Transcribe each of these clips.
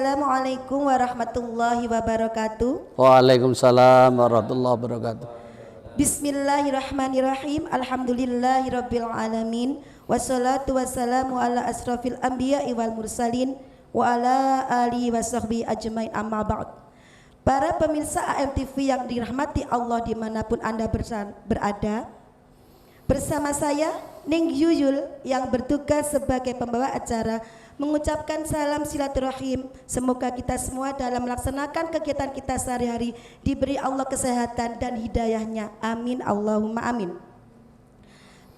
Assalamualaikum warahmatullahi wabarakatuh. Waalaikumsalam warahmatullahi wabarakatuh. Bismillahirrahmanirrahim. Alhamdulillahirabbil alamin. Wassalatu wassalamu ala asrofil anbiya'i wal mursalin wa ala alihi wasahbihi ajmain, amma ba'd. Para pemirsa AMTV yang dirahmati Allah dimanapun Anda berada, bersama saya Ning Yuyul yang bertugas sebagai pembawa acara mengucapkan salam silaturahim. Semoga kita semua dalam melaksanakan kegiatan kita sehari-hari diberi Allah kesehatan dan hidayahnya. Amin Allahumma amin.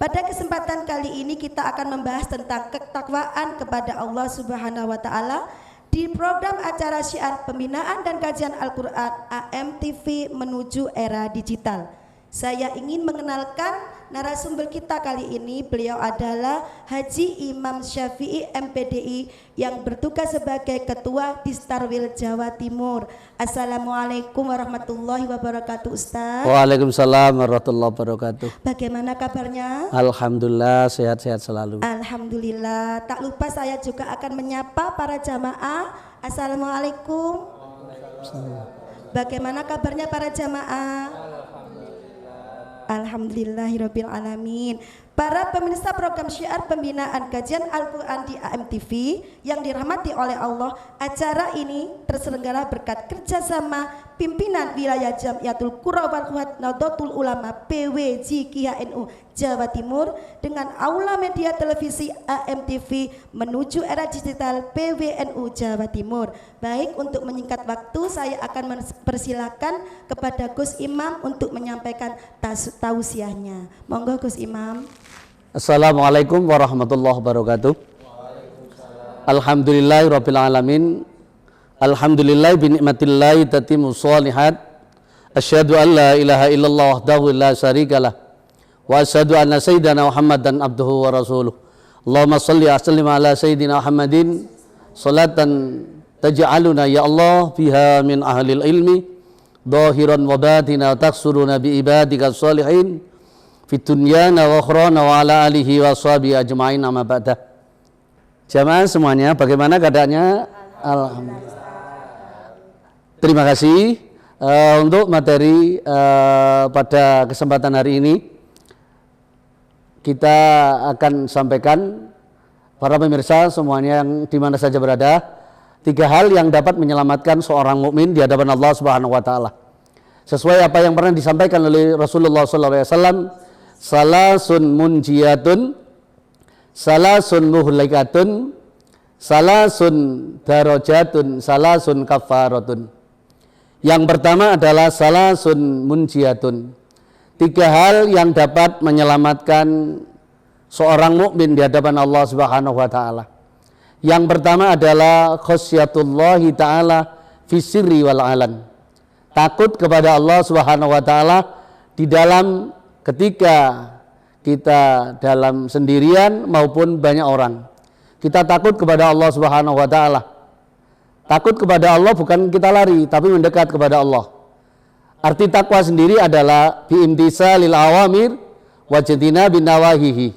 Pada kesempatan kali ini kita akan membahas tentang ketakwaan kepada Allah Subhanahu wa taala di program acara syiar pembinaan dan kajian Al-Qur'an AMTV menuju era digital. Saya ingin mengenalkan narasumber kita kali ini. Beliau adalah Haji Imam Syafi'i MPDI yang bertugas sebagai Ketua Distarwil Jawa Timur. Assalamualaikum warahmatullahi wabarakatuh, Ustaz. Waalaikumsalam warahmatullahi wabarakatuh. Bagaimana kabarnya? Alhamdulillah sehat-sehat selalu. Alhamdulillah. Tak lupa saya juga akan menyapa para jamaah. Assalamualaikum. Bagaimana kabarnya para jamaah? Alhamdulillahirabbil alamin. Para pemirsa program syiar pembinaan kajian Al-Qur'an di AMTV yang dirahmati oleh Allah, acara ini terselenggara berkat kerjasama pimpinan wilayah Jamiatul Qura wal Nahdlatul Ulama PWJ KHNU Jawa Timur dengan Aula Media Televisi AMTV menuju era digital PWNU Jawa Timur. Baik, untuk menyingkat waktu saya akan mempersilakan kepada Gus Imam untuk menyampaikan tausiahnya. Monggo Gus Imam. Assalamualaikum warahmatullahi wabarakatuh. Alhamdulillahirabbil alamin. Alhamdulillah bi nikmatillahi tatimmu sholihat. Asyhadu an la ilaha illallah wahdahu la syarikalah wa asyhadu anna sayyidana Muhammadan abduhu wa rasuluh. Allahumma shalli wa sallim ala sayyidina Muhammadin salatan taj'aluna ya Allah biha min ahlil ilmi dhahiran wa batina taksuruna bi ibadika sholihin fit dunyana wa akhrana wa ala alihi wa sahbihi ajma'in, amma ba'da. Jamaah semuanya, bagaimana keadaannya? Alhamdulillah. Terima kasih untuk materi pada kesempatan hari ini. Kita akan sampaikan para pemirsa semuanya yang di mana saja berada, 3 hal yang dapat menyelamatkan seorang mukmin di hadapan Allah Subhanahu wa taala. Sesuai apa yang pernah disampaikan oleh Rasulullah SAW, salasun munjiyatun, salasun muhlikatun, salasun darajatun, salasun kafaratun. Yang pertama adalah salasun munjiyatun, 3 hal yang dapat menyelamatkan seorang mukmin di hadapan Allah Subhanahu wa taala. Yang pertama adalah khasyatullahi taala fi sirri wal alan. Takut kepada Allah Subhanahu wa taala di dalam ketika kita dalam sendirian maupun banyak orang. Kita takut kepada Allah Subhanahu wa taala. Takut kepada Allah bukan kita lari, tapi mendekat kepada Allah. Arti takwa sendiri adalah biimtisalil awamir wa jtinabi nawahihi.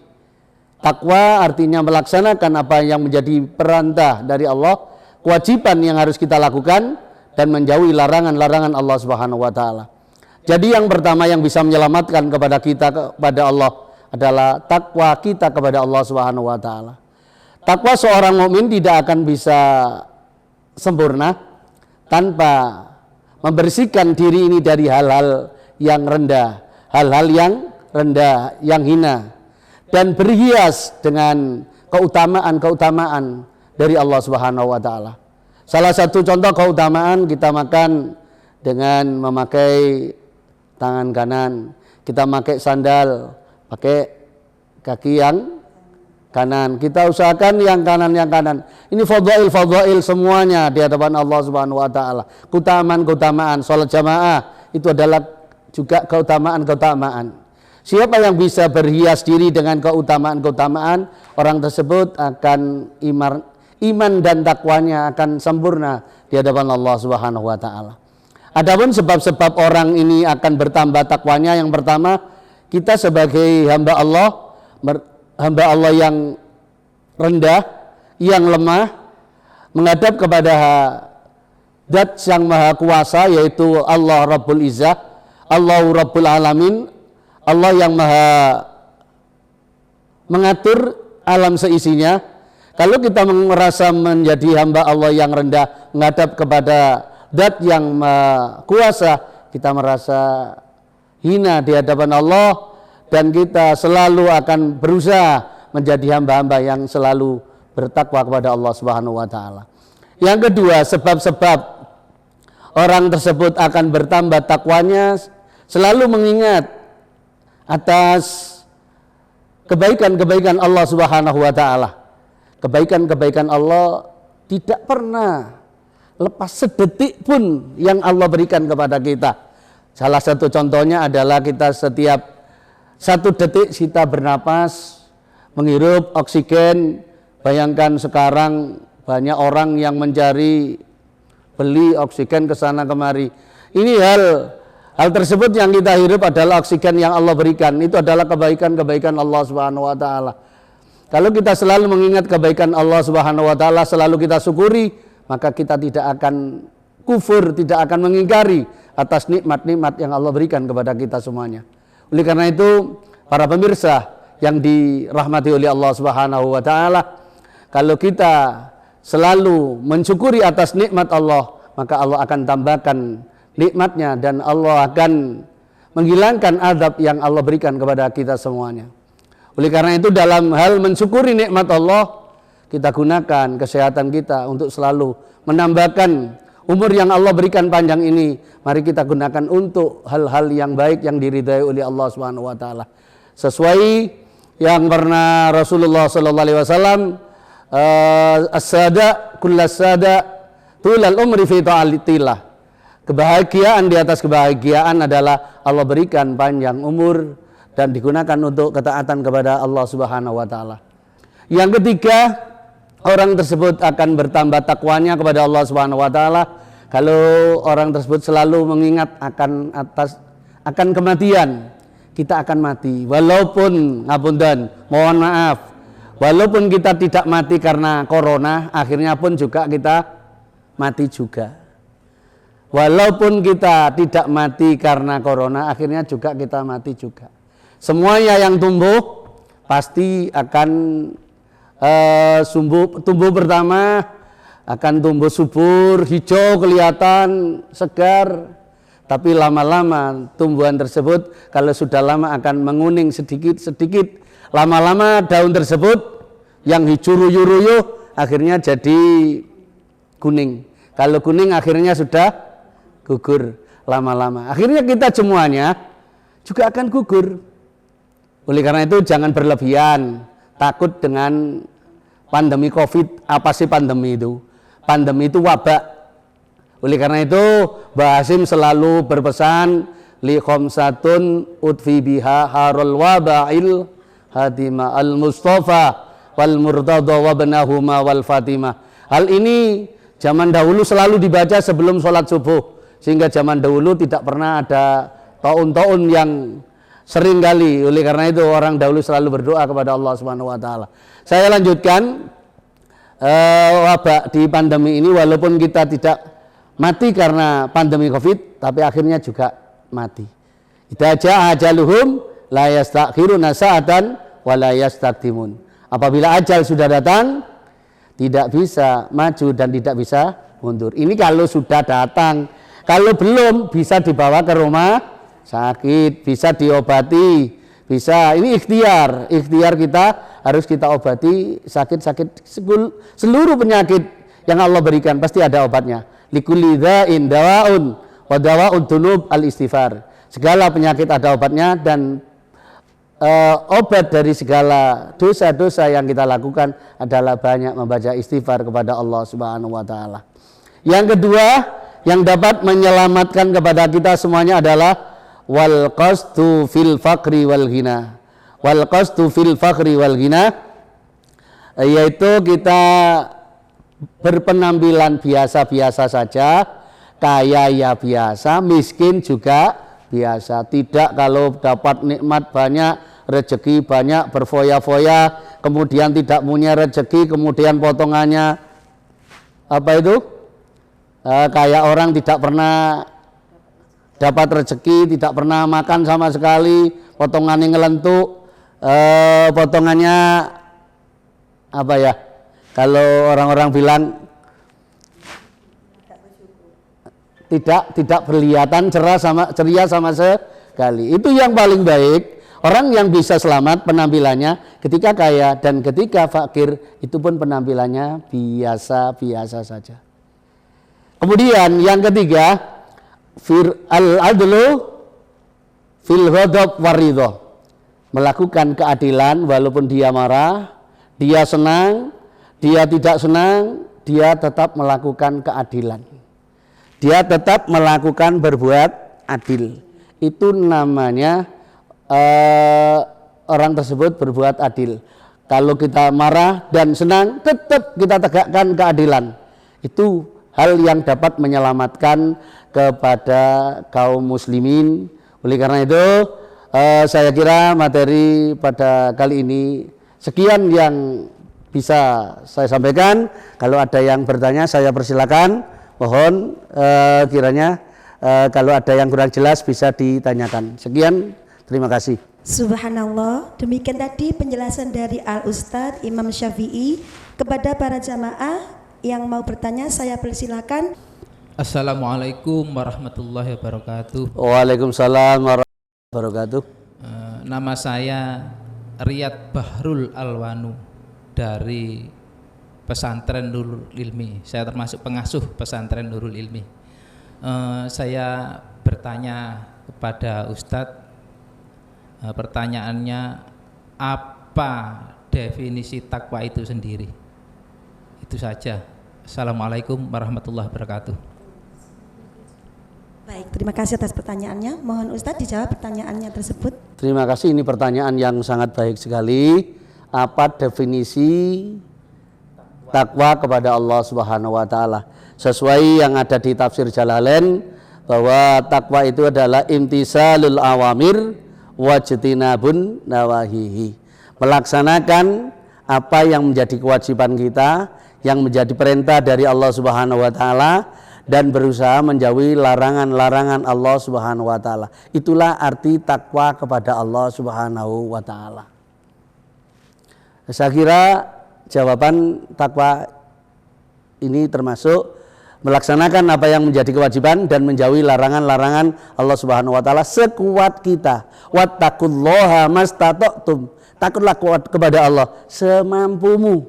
Takwa artinya melaksanakan apa yang menjadi perintah dari Allah, kewajiban yang harus kita lakukan dan menjauhi larangan-larangan Allah Subhanahu wa taala. Jadi yang pertama yang bisa menyelamatkan kepada kita kepada Allah adalah takwa kita kepada Allah Subhanahu wa taala. Takwa seorang mukmin tidak akan bisa sempurna tanpa membersihkan diri ini dari hal-hal yang rendah, hal-hal yang rendah, yang hina, dan berhias dengan keutamaan-keutamaan dari Allah Subhanahu wa taala. Salah satu contoh keutamaan, kita makan dengan memakai tangan kanan, kita pakai sandal pakai kaki yang kanan, kita usahakan yang kanan. Ini fadhail semuanya di hadapan Allah Subhanahu wa taala. Keutamaan salat jamaah itu adalah juga keutamaan. Siapa yang bisa berhias diri dengan keutamaan, orang tersebut akan iman dan takwanya akan sempurna di hadapan Allah Subhanahu wa taala. Adapun sebab-sebab orang ini akan bertambah takwanya, yang pertama, kita sebagai hamba Allah yang rendah, yang lemah, menghadap kepada Zat yang Maha Kuasa, yaitu Allah Rabbul Izzah, Allah Rabbul Alamin, Allah yang Maha mengatur alam seisinya. Kalau kita merasa menjadi hamba Allah yang rendah, menghadap kepada Zat yang Maha Kuasa, kita merasa hina di hadapan Allah, dan kita selalu akan berusaha menjadi hamba-hamba yang selalu bertakwa kepada Allah Subhanahu wa taala. Yang kedua, sebab-sebab orang tersebut akan bertambah takwanya, selalu mengingat atas kebaikan-kebaikan Allah Subhanahu wa taala. Kebaikan-kebaikan Allah tidak pernah lepas sedetik pun yang Allah berikan kepada kita. Salah satu contohnya adalah kita setiap satu detik kita bernapas, menghirup oksigen. Bayangkan sekarang banyak orang yang mencari beli oksigen ke sana kemari. Ini hal tersebut yang kita hirup adalah oksigen yang Allah berikan. Itu adalah kebaikan-kebaikan Allah Subhanahu wa taala. Kalau kita selalu mengingat kebaikan Allah Subhanahu wa taala, selalu kita syukuri, maka kita tidak akan kufur, tidak akan mengingkari atas nikmat-nikmat yang Allah berikan kepada kita semuanya. Oleh karena itu, para pemirsa yang dirahmati oleh Allah Subhanahu wa taala, kalau kita selalu mensyukuri atas nikmat Allah, maka Allah akan tambahkan nikmatnya dan Allah akan menghilangkan azab yang Allah berikan kepada kita semuanya. Oleh karena itu, dalam hal mensyukuri nikmat Allah, kita gunakan kesehatan kita untuk selalu menambahkan umur yang Allah berikan panjang ini. Mari kita gunakan untuk hal-hal yang baik yang diridhai oleh Allah Subhanahu wa taala. Sesuai yang pernah Rasulullah sallallahu alaihi wasallam, as-sada kullasada tulal umri fi ta'atillah. Kebahagiaan di atas kebahagiaan adalah Allah berikan panjang umur dan digunakan untuk ketaatan kepada Allah Subhanahu wa taala. Yang ketiga, orang tersebut akan bertambah takwanya kepada Allah Subhanahu wa taala kalau orang tersebut selalu mengingat akan kematian. Kita akan mati walaupun ngapunten, mohon maaf, walaupun kita tidak mati karena corona, akhirnya pun juga kita mati juga. Walaupun kita tidak mati karena corona, akhirnya juga kita mati juga. Semuanya yang tumbuh pasti akan tumbuh pertama akan tumbuh subur, hijau, kelihatan segar. Tapi lama-lama tumbuhan tersebut kalau sudah lama akan menguning sedikit-sedikit. Lama-lama daun tersebut yang hijau ruyuh-ruyuh akhirnya jadi kuning. Kalau kuning akhirnya sudah gugur lama-lama. Akhirnya kita semuanya juga akan gugur. Oleh karena itu jangan berlebihan takut dengan pandemi COVID. Apa sih pandemi itu? Pandemi itu wabak. Oleh karena itu Mbah Hasyim selalu berpesan li khamsatun utfi biha harul wabail hadima al mustafa wal murtada wa banahuma wal fatimah. Hal ini zaman dahulu selalu dibaca sebelum sholat subuh, sehingga zaman dahulu tidak pernah ada taun-taun yang sering kali. Oleh karena itu orang dahulu selalu berdoa kepada Allah Subhanahu wa taala. Saya lanjutkan wabak di pandemi ini, walaupun kita tidak mati karena pandemi Covid, tapi akhirnya juga mati. Idza jaa ajaluhum la yastakhiruna sa'atan wa la yastaqdimun. Apabila ajal sudah datang, tidak bisa maju dan tidak bisa mundur. Ini kalau sudah datang. Kalau belum, bisa dibawa ke rumah sakit, bisa diobati, bisa. Ini ikhtiar kita harus kita obati sakit-sakit, seluruh penyakit yang Allah berikan pasti ada obatnya. Likulli dza'in dawaun wa dawa'ud dzunub al-istighfar. Segala penyakit ada obatnya, dan obat dari segala dosa-dosa yang kita lakukan adalah banyak membaca istighfar kepada Allah Subhanahu wa taala. Yang kedua yang dapat menyelamatkan kepada kita semuanya adalah wal qasdu fil faqri wal ghina. Wal qasdu fil faqri wal ghina, yaitu kita berpenampilan biasa-biasa saja, kaya ya biasa, miskin juga biasa. Tidak kalau dapat nikmat banyak, rezeki banyak, berfoya-foya, kemudian tidak punya rezeki, kemudian potongannya apa itu? Kayak orang tidak pernah dapat rezeki, tidak pernah makan sama sekali, potongannya ngelentuk, potongannya apa ya? Kalau orang-orang bilang tidak kelihatan ceria sama sekali. Itu yang paling baik. Orang yang bisa selamat penampilannya ketika kaya dan ketika fakir itu pun penampilannya biasa-biasa saja. Kemudian yang ketiga, al-adlu fil ghadab waridho, melakukan keadilan walaupun dia marah, dia senang, dia tidak senang, dia tetap melakukan keadilan. Dia tetap melakukan berbuat adil. Itu namanya orang tersebut berbuat adil. Kalau kita marah dan senang, tetap kita tegakkan keadilan. Itu hal yang dapat menyelamatkan kepada kaum muslimin. Oleh karena itu, saya kira materi pada kali ini sekian yang bisa saya sampaikan. Kalau ada yang bertanya, saya persilakan. Mohon kiranya kalau ada yang kurang jelas bisa ditanyakan. Sekian. Terima kasih. Subhanallah, demikian tadi penjelasan dari Al-Ustadz Imam Syafi'i. Kepada para jamaah yang mau bertanya, saya persilakan. Assalamualaikum warahmatullahi wabarakatuh. Waalaikumsalam warahmatullahi wabarakatuh. Nama saya Riyad Bahrul Alwanu dari Pesantren Nurul Ilmi. Saya termasuk pengasuh Pesantren Nurul Ilmi. Saya bertanya kepada Ustadz. Pertanyaannya, apa definisi takwa itu sendiri? Itu saja. Assalamualaikum warahmatullahi wabarakatuh. Baik, terima kasih atas pertanyaannya. Mohon Ustadz dijawab pertanyaannya tersebut. Terima kasih, ini pertanyaan yang sangat baik sekali. Apa definisi takwa kepada Allah Subhanahu wa taala? Sesuai yang ada di tafsir Jalalain bahwa takwa itu adalah imtisalul awamir wajtinabun nawahihi, melaksanakan apa yang menjadi kewajiban kita, yang menjadi perintah dari Allah Subhanahu wa taala, dan berusaha menjauhi larangan-larangan Allah Subhanahu wa taala. Itulah arti takwa kepada Allah Subhanahu wa taala. Saya kira jawaban takwa ini termasuk melaksanakan apa yang menjadi kewajiban dan menjauhi larangan-larangan Allah Subhanahu wa taala sekuat kita. Wattaqullaha mastata'tum. Takutlah kepada Allah semampumu.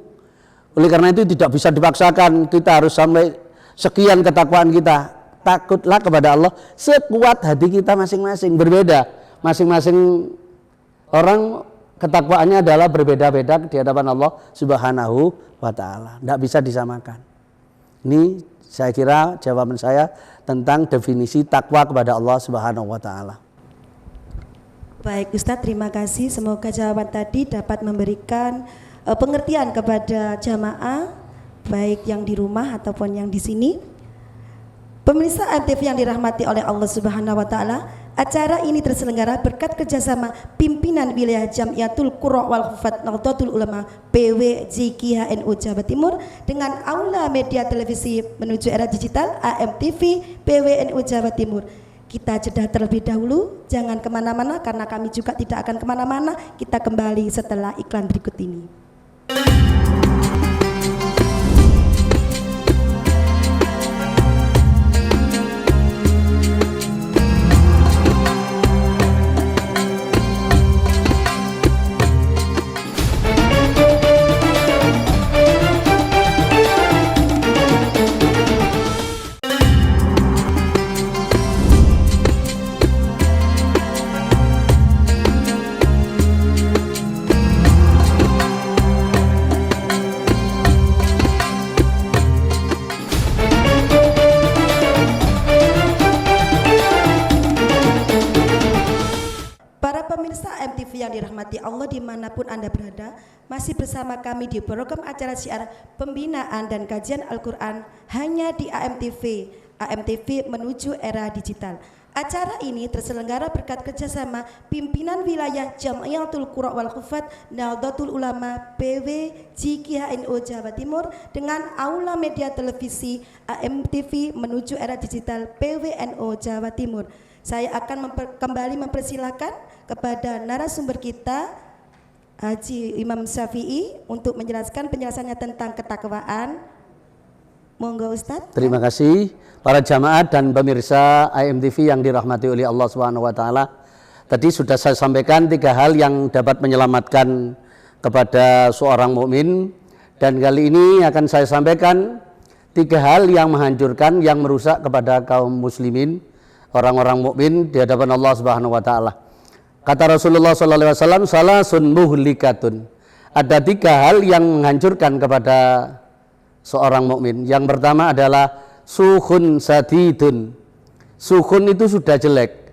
Oleh karena itu tidak bisa dipaksakan, kita harus sampai sekian ketakwaan kita. Takutlah kepada Allah sekuat hati kita masing-masing. Berbeda, masing-masing orang ketakwaannya adalah berbeda-beda di hadapan Allah Subhanahu wa taala. Tidak bisa disamakan. Ini saya kira jawaban saya tentang definisi takwa kepada Allah Subhanahu wa taala. Baik Ustadz, terima kasih. Semoga jawaban tadi dapat memberikan pengertian kepada jamaah baik yang di rumah ataupun yang di sini. Pemirsa AMTV yang dirahmati oleh Allah Subhanahu wa taala, acara ini terselenggara berkat kerjasama pimpinan wilayah Jamiatul Qurra wal Hufat Nahdlatul Ulama PWJKHNU Jawa Timur dengan Aula Media Televisi Menuju Era Digital AMTV PWNU Jawa Timur. Kita jeda terlebih dahulu, jangan kemana-mana karena kami juga tidak akan kemana-mana. Kita kembali setelah iklan berikut ini. yang dirahmati Allah dimanapun Anda berada, masih bersama kami di program acara syiar pembinaan dan kajian Al-Quran hanya di AMTV Menuju Era Digital. Acara ini terselenggara berkat kerjasama pimpinan wilayah Jamiatul Qura wal Hufat Nahdlatul Ulama PW JKHNO Jawa Timur dengan Aula Media Televisi AMTV menuju era digital PWNO Jawa Timur. Saya akan kembali mempersilahkan kepada narasumber kita Haji Imam Syafi'i untuk menjelaskan penjelasannya tentang ketakwaan. Monggo Ustadz. Terima kasih para jamaah dan pemirsa AMTV yang dirahmati oleh Allah Subhanahu wa taala. Tadi sudah saya sampaikan 3 hal yang dapat menyelamatkan kepada seorang mukmin, dan kali ini akan saya sampaikan 3 hal yang menghancurkan, yang merusak kepada kaum muslimin, orang-orang mukmin di hadapan Allah Subhanahu wa taala. Kata Rasulullah sallallahu alaihi wasallam, salasun muhlikatun. Ada 3 hal yang menghancurkan kepada seorang mukmin. Yang pertama adalah sukhun sadidun. Sukhun itu sudah jelek,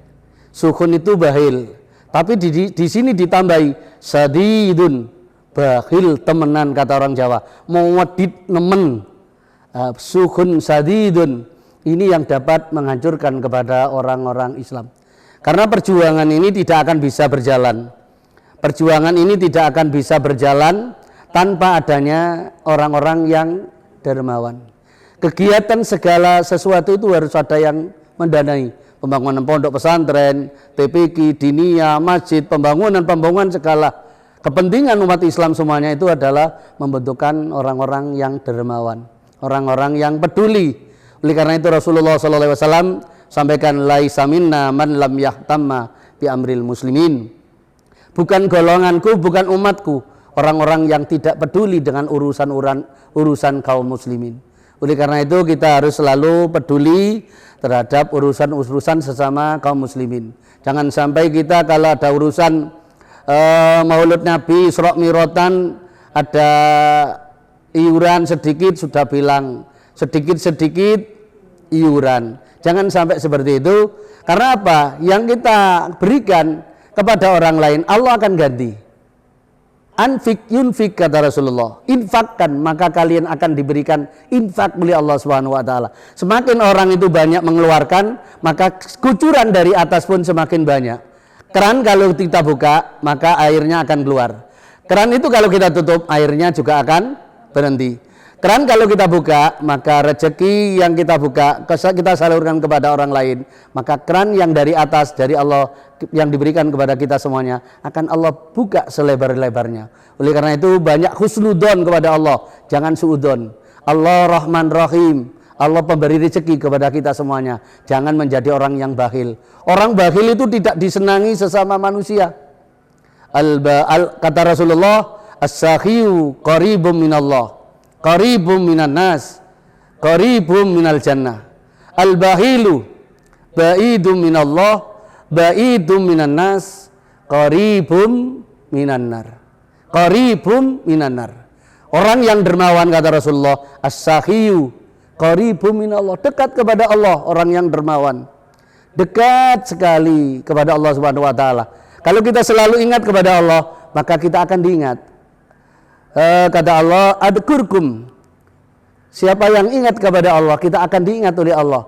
sukhun itu bahil, tapi di sini ditambahi sadidun, bahil temenan, kata orang Jawa, muwadid nemen. Sukhun sadidun ini yang dapat menghancurkan kepada orang-orang Islam, karena perjuangan ini tidak akan bisa berjalan. Perjuangan ini tidak akan bisa berjalan tanpa adanya orang-orang yang dermawan. Kegiatan segala sesuatu itu harus ada yang mendanai. Pembangunan pondok pesantren, TPQ, diniyah, masjid, pembangunan segala kepentingan umat Islam semuanya itu adalah membentukkan orang-orang yang dermawan, orang-orang yang peduli. Oleh karena itu Rasulullah SAW sampaikan, laisa minna man lam yahtamma bi amril muslimin. Bukan golonganku, bukan umatku orang-orang yang tidak peduli dengan urusan kaum muslimin. Oleh karena itu kita harus selalu peduli terhadap urusan sesama kaum muslimin. Jangan sampai kita kalau ada urusan Maulid Nabi, Isra Mi'ratan, ada iuran sedikit sudah bilang sedikit iuran. Jangan sampai seperti itu. Karena apa? Yang kita berikan kepada orang lain Allah akan ganti. Anfik yunfik, kata Rasulullah, infakkan maka kalian akan diberikan infak oleh Allah Subhanahu wa taala. Semakin orang itu banyak mengeluarkan, maka kucuran dari atas pun semakin banyak. Keran kalau kita buka, maka airnya akan keluar. Keran itu kalau kita tutup, airnya juga akan berhenti. Keran kalau kita buka, maka rezeki yang kita buka, kita salurkan kepada orang lain, maka keran yang dari atas, dari Allah, yang diberikan kepada kita semuanya, akan Allah buka selebar-lebarnya. Oleh karena itu banyak husnudon kepada Allah, jangan suudon. Allah Rahman Rahim, Allah pemberi rezeki kepada kita semuanya. Jangan menjadi orang yang bakhil. Orang bakhil itu tidak disenangi sesama manusia. Kata Rasulullah, as-sakhiyu qaribum minallah, qaribum minan nas, qaribum minal jannah. Al-bahilu ba'idum minallah, ba'idum minan nas, qaribum minan nar. Qaribum minan nar. Orang yang dermawan, kata Rasulullah, as-sakhiyu qaribum minallah, dekat kepada Allah. Orang yang dermawan dekat sekali kepada Allah Subhanahu wa taala. Kalau kita selalu ingat kepada Allah, maka kita akan diingat. Kata Allah, adkurkum, siapa yang ingat kepada Allah, kita akan diingat oleh Allah.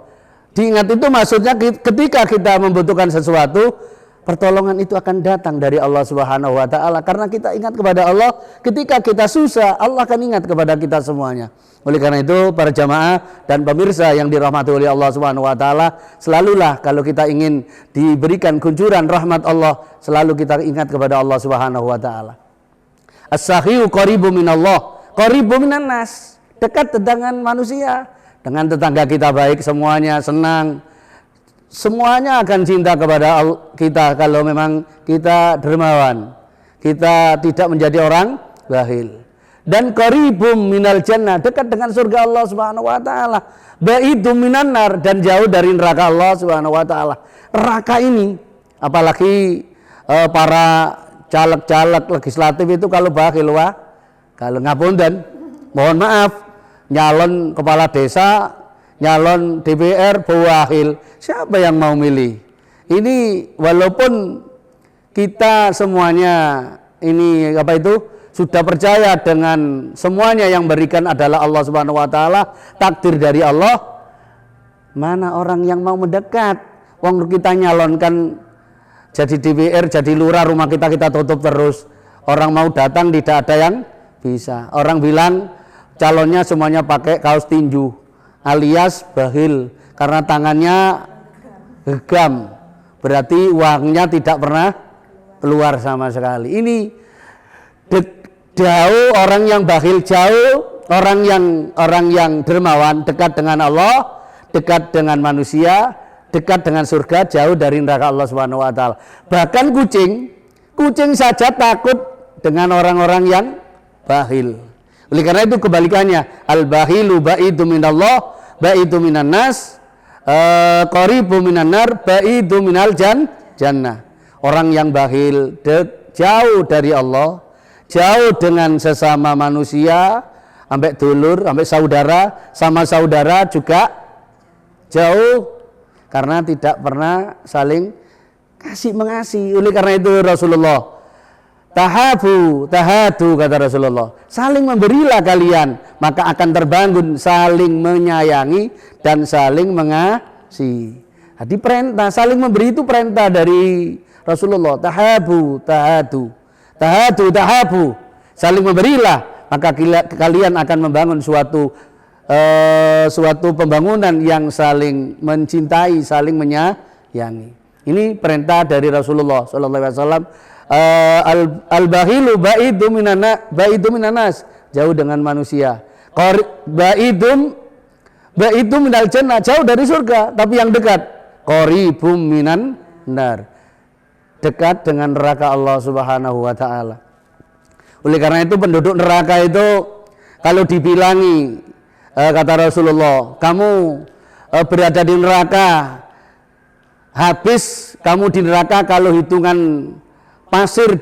Diingat itu maksudnya ketika kita membutuhkan sesuatu, pertolongan itu akan datang dari Allah Subhanahu wa taala, karena kita ingat kepada Allah. Ketika kita susah, Allah akan ingat kepada kita semuanya. Oleh karena itu para jamaah dan pemirsa yang dirahmati oleh Allah Subhanahu wa taala, selalulah kalau kita ingin diberikan kuncuran rahmat Allah, selalu kita ingat kepada Allah Subhanahu wa taala. As-sakhiyu qaribum minallah, qaribum minan nas, dekat dengan manusia. Dengan tetangga kita baik, semuanya senang, semuanya akan cinta kepada kita kalau memang kita dermawan, kita tidak menjadi orang bakhil. Dan qaribum minal jannah, dekat dengan surga Allah Subhanahu wa taala. Ba'idum minan nar, dan jauh dari neraka Allah Subhanahu wa taala. Neraka ini apalagi para caleg-caleg legislatif itu kalau bakhil, wah, kalau ngapunten, mohon maaf, nyalon kepala desa, nyalon DPR bakhil, siapa yang mau milih? Ini walaupun kita semuanya ini sudah percaya dengan semuanya yang berikan adalah Allah Subhanahu wa taala, takdir dari Allah, mana orang yang mau mendekat, Wong kita nyalonkan jadi DPR, jadi lurah, rumah kita tutup terus. Orang mau datang tidak ada yang bisa. Orang bilang calonnya semuanya pakai kaos tinju alias bakhil karena tangannya gegam. Berarti uangnya tidak pernah keluar sama sekali. Ini jauh orang yang bakhil, jauh orang yang dermawan, dekat dengan Allah, dekat dengan manusia, dekat dengan surga, jauh dari neraka Allah Subhanahu wa taala. Bahkan kucing saja takut dengan orang-orang yang bakhil. Oleh karena itu kebalikannya, al-bakhilu ba'idu minallah, ba'idu minan nas, qaribu minan nar, ba'idu minal jannah. Orang yang bakhil jauh dari Allah, jauh dengan sesama manusia, sampai dulur, sampai saudara, sama saudara juga jauh karena tidak pernah saling kasih mengasihi. Oleh karena itu Rasulullah, tahadu kata Rasulullah, saling memberilah kalian, maka akan terbangun saling menyayangi dan saling mengasihi. Jadi perintah saling memberi itu perintah dari Rasulullah. Tahadu, saling memberilah, maka kalian akan membangun suatu pembangunan yang saling mencintai, saling menyayangi. Ini perintah dari Rasulullah sallallahu alaihi wasallam. Al-bakhilu ba'idu minan nas, jauh dengan manusia. Ba'idu minal jannah, jauh dari surga, tapi yang dekat qaribum minan nar, dekat dengan neraka Allah Subhanahu wa taala. Oleh karena itu penduduk neraka itu kalau dibilangi, kata Rasulullah, kamu berada di neraka, habis kamu di neraka kalau hitungan pasir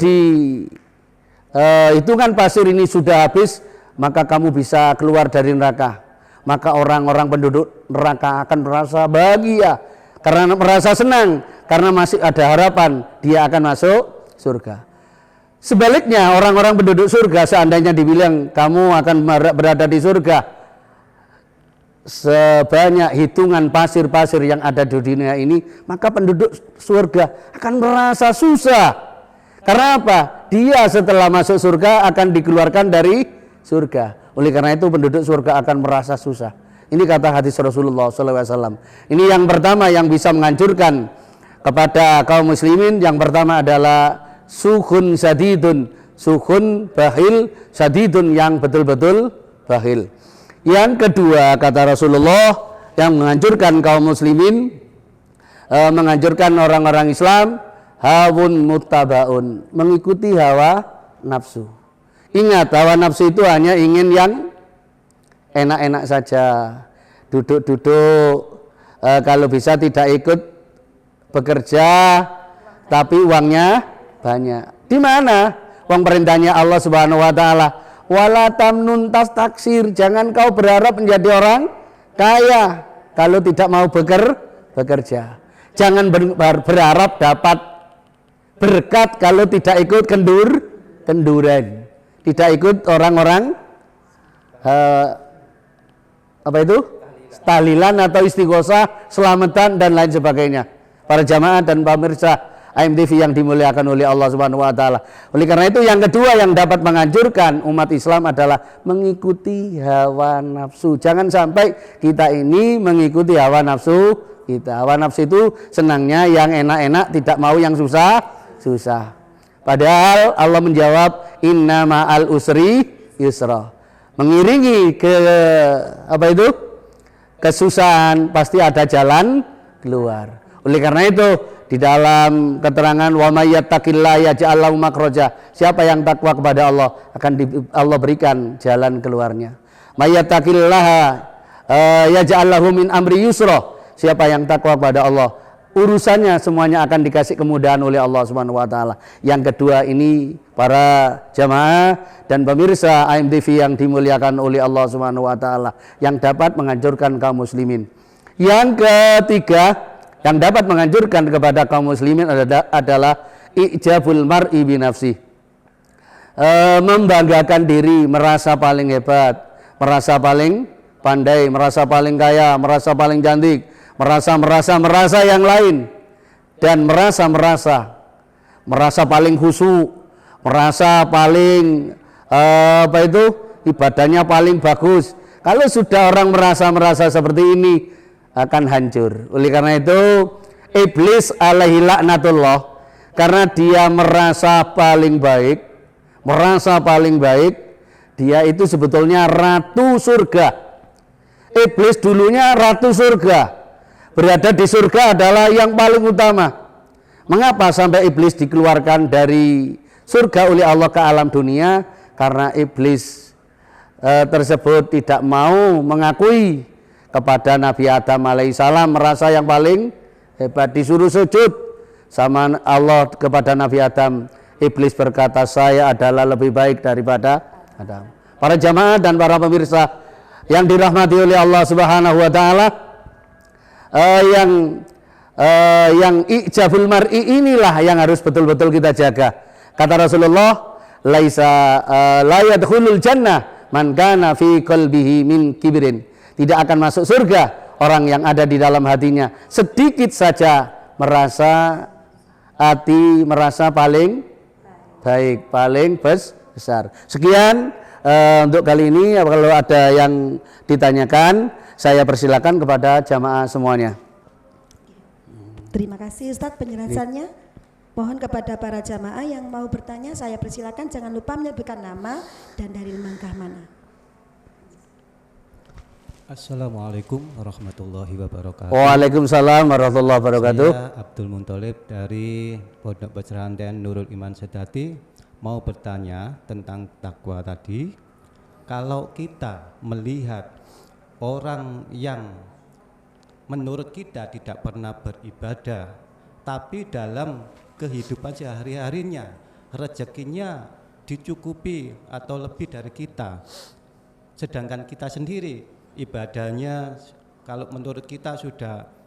ini sudah habis, maka kamu bisa keluar dari neraka. Maka orang-orang penduduk neraka akan merasa bahagia karena merasa senang, karena masih ada harapan dia akan masuk surga. Sebaliknya orang-orang penduduk surga, seandainya dibilang kamu akan berada di surga sebanyak hitungan pasir-pasir yang ada di dunia ini, maka penduduk surga akan merasa susah. Karena apa? Dia setelah masuk surga akan dikeluarkan dari surga. Oleh karena itu penduduk surga akan merasa susah. Ini kata hadis Rasulullah SAW. Ini yang pertama yang bisa menghancurkan kepada kaum muslimin. Yang pertama adalah sukhun sadidun, sukhun bakhil sadidun, yang betul-betul bakhil. Yang kedua kata Rasulullah yang menghancurkan kaum muslimin, menghancurkan orang-orang Islam, hawun muttabaun, mengikuti hawa nafsu. Ingat, hawa nafsu itu hanya ingin yang enak-enak saja, duduk-duduk, kalau bisa tidak ikut bekerja tapi uangnya banyak. Di mana? Uang perintahnya Allah Subhanahu wa taala, wala tamnun tastaksir, jangan kau berharap menjadi orang kaya kalau tidak mau bekerja. Jangan berharap dapat berkat kalau tidak ikut kenduran, tidak ikut orang-orang tahlilan atau istighosah, selamatan dan lain sebagainya. Para jamaah dan pemirsa AMTV yang dimuliakan oleh Allah Subhanahu wa taala. Oleh karena itu yang kedua yang dapat menghancurkan umat Islam adalah mengikuti hawa nafsu. Jangan sampai kita ini mengikuti hawa nafsu kita. Hawa nafsu itu senangnya yang enak-enak, tidak mau yang susah. Padahal Allah menjawab inna ma'al usri yusra. Mengiringi kesusahan pasti ada jalan keluar. Oleh karena itu di dalam keterangan wa may yattaqillaha yaj'al lahu makhraja, siapa yang takwa kepada Allah akan Allah berikan jalan keluarnya. May yattaqillaha yaj'al lahu min amri yusra, siapa yang takwa kepada Allah urusannya semuanya akan dikasih kemudahan oleh Allah Subhanahu wa taala. Yang kedua ini para jamaah dan pemirsa AMTV yang dimuliakan oleh Allah Subhanahu wa taala yang dapat menghancurkan kaum muslimin. Yang ketiga yang dapat menghancurkan kepada kaum muslimin adalah ijabul mar'i bi nafsi. Membanggakan diri, merasa paling hebat, merasa paling pandai, merasa paling kaya, merasa paling cantik, merasa yang lain, dan merasa paling khusyuk, merasa paling ibadahnya paling bagus. Kalau sudah orang merasa seperti ini, akan hancur. Oleh karena itu, iblis alaihi laknatullah, karena dia merasa paling baik, dia itu sebetulnya ratu surga. Iblis dulunya ratu surga, berada di surga adalah yang paling utama. Mengapa sampai iblis dikeluarkan dari surga oleh Allah ke alam dunia? Karena iblis tersebut tidak mau mengakui kepada Nabi Adam alaihissalam, merasa yang paling hebat. Disuruh sujud sama Allah kepada Nabi Adam, iblis berkata, saya adalah lebih baik daripada Adam. Para jamaah dan para pemirsa yang dirahmati oleh Allah Subhanahu wa taala, yang ijabul mar'i inilah yang harus betul-betul kita jaga. Kata Rasulullah, la yadkhulul jannah man kana fi qalbihi min kibrin. Tidak akan masuk surga orang yang ada di dalam hatinya sedikit saja merasa paling baik, paling besar. Sekian untuk kali ini. Kalau ada yang ditanyakan, saya persilakan kepada jamaah semuanya. Terima kasih Ustadz penjelasannya. Mohon kepada para jamaah yang mau bertanya, saya persilakan, jangan lupa menyebutkan nama dan dari lembaga mana. Assalamualaikum warahmatullahi wabarakatuh. Waalaikumsalam warahmatullahi wabarakatuh. Saya Abdul Muntolib dari Pondok Pesantren Nurul Iman Sedati, mau bertanya tentang takwa tadi. Kalau kita melihat orang yang menurut kita tidak pernah beribadah, tapi dalam kehidupan sehari-harinya rezekinya dicukupi atau lebih dari kita, sedangkan kita sendiri ibadahnya kalau menurut kita sudah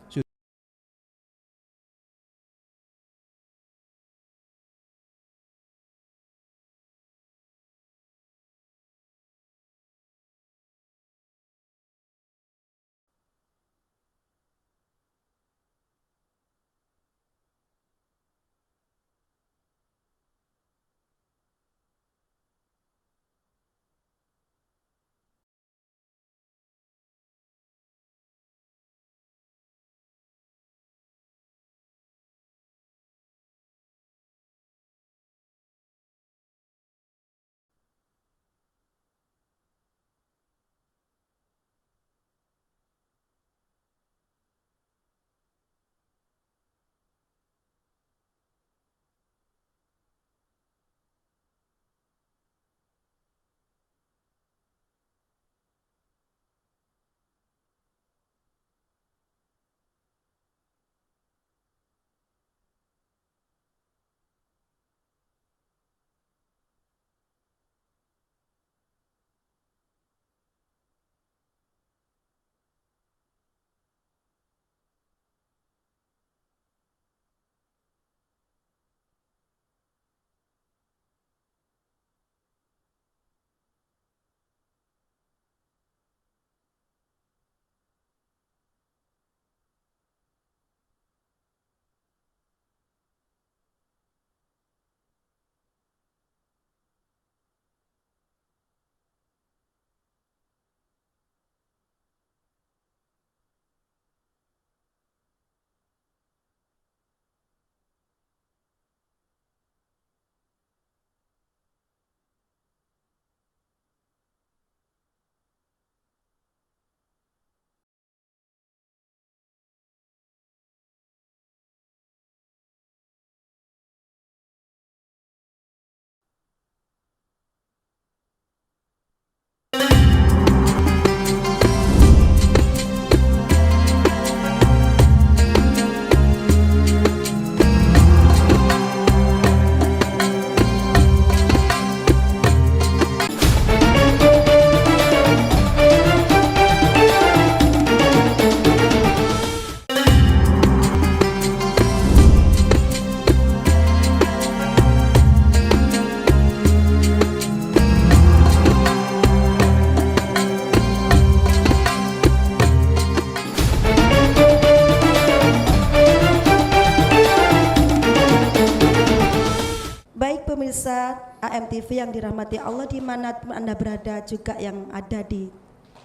TV yang dirahmati Allah dimanapun Anda berada, juga yang ada di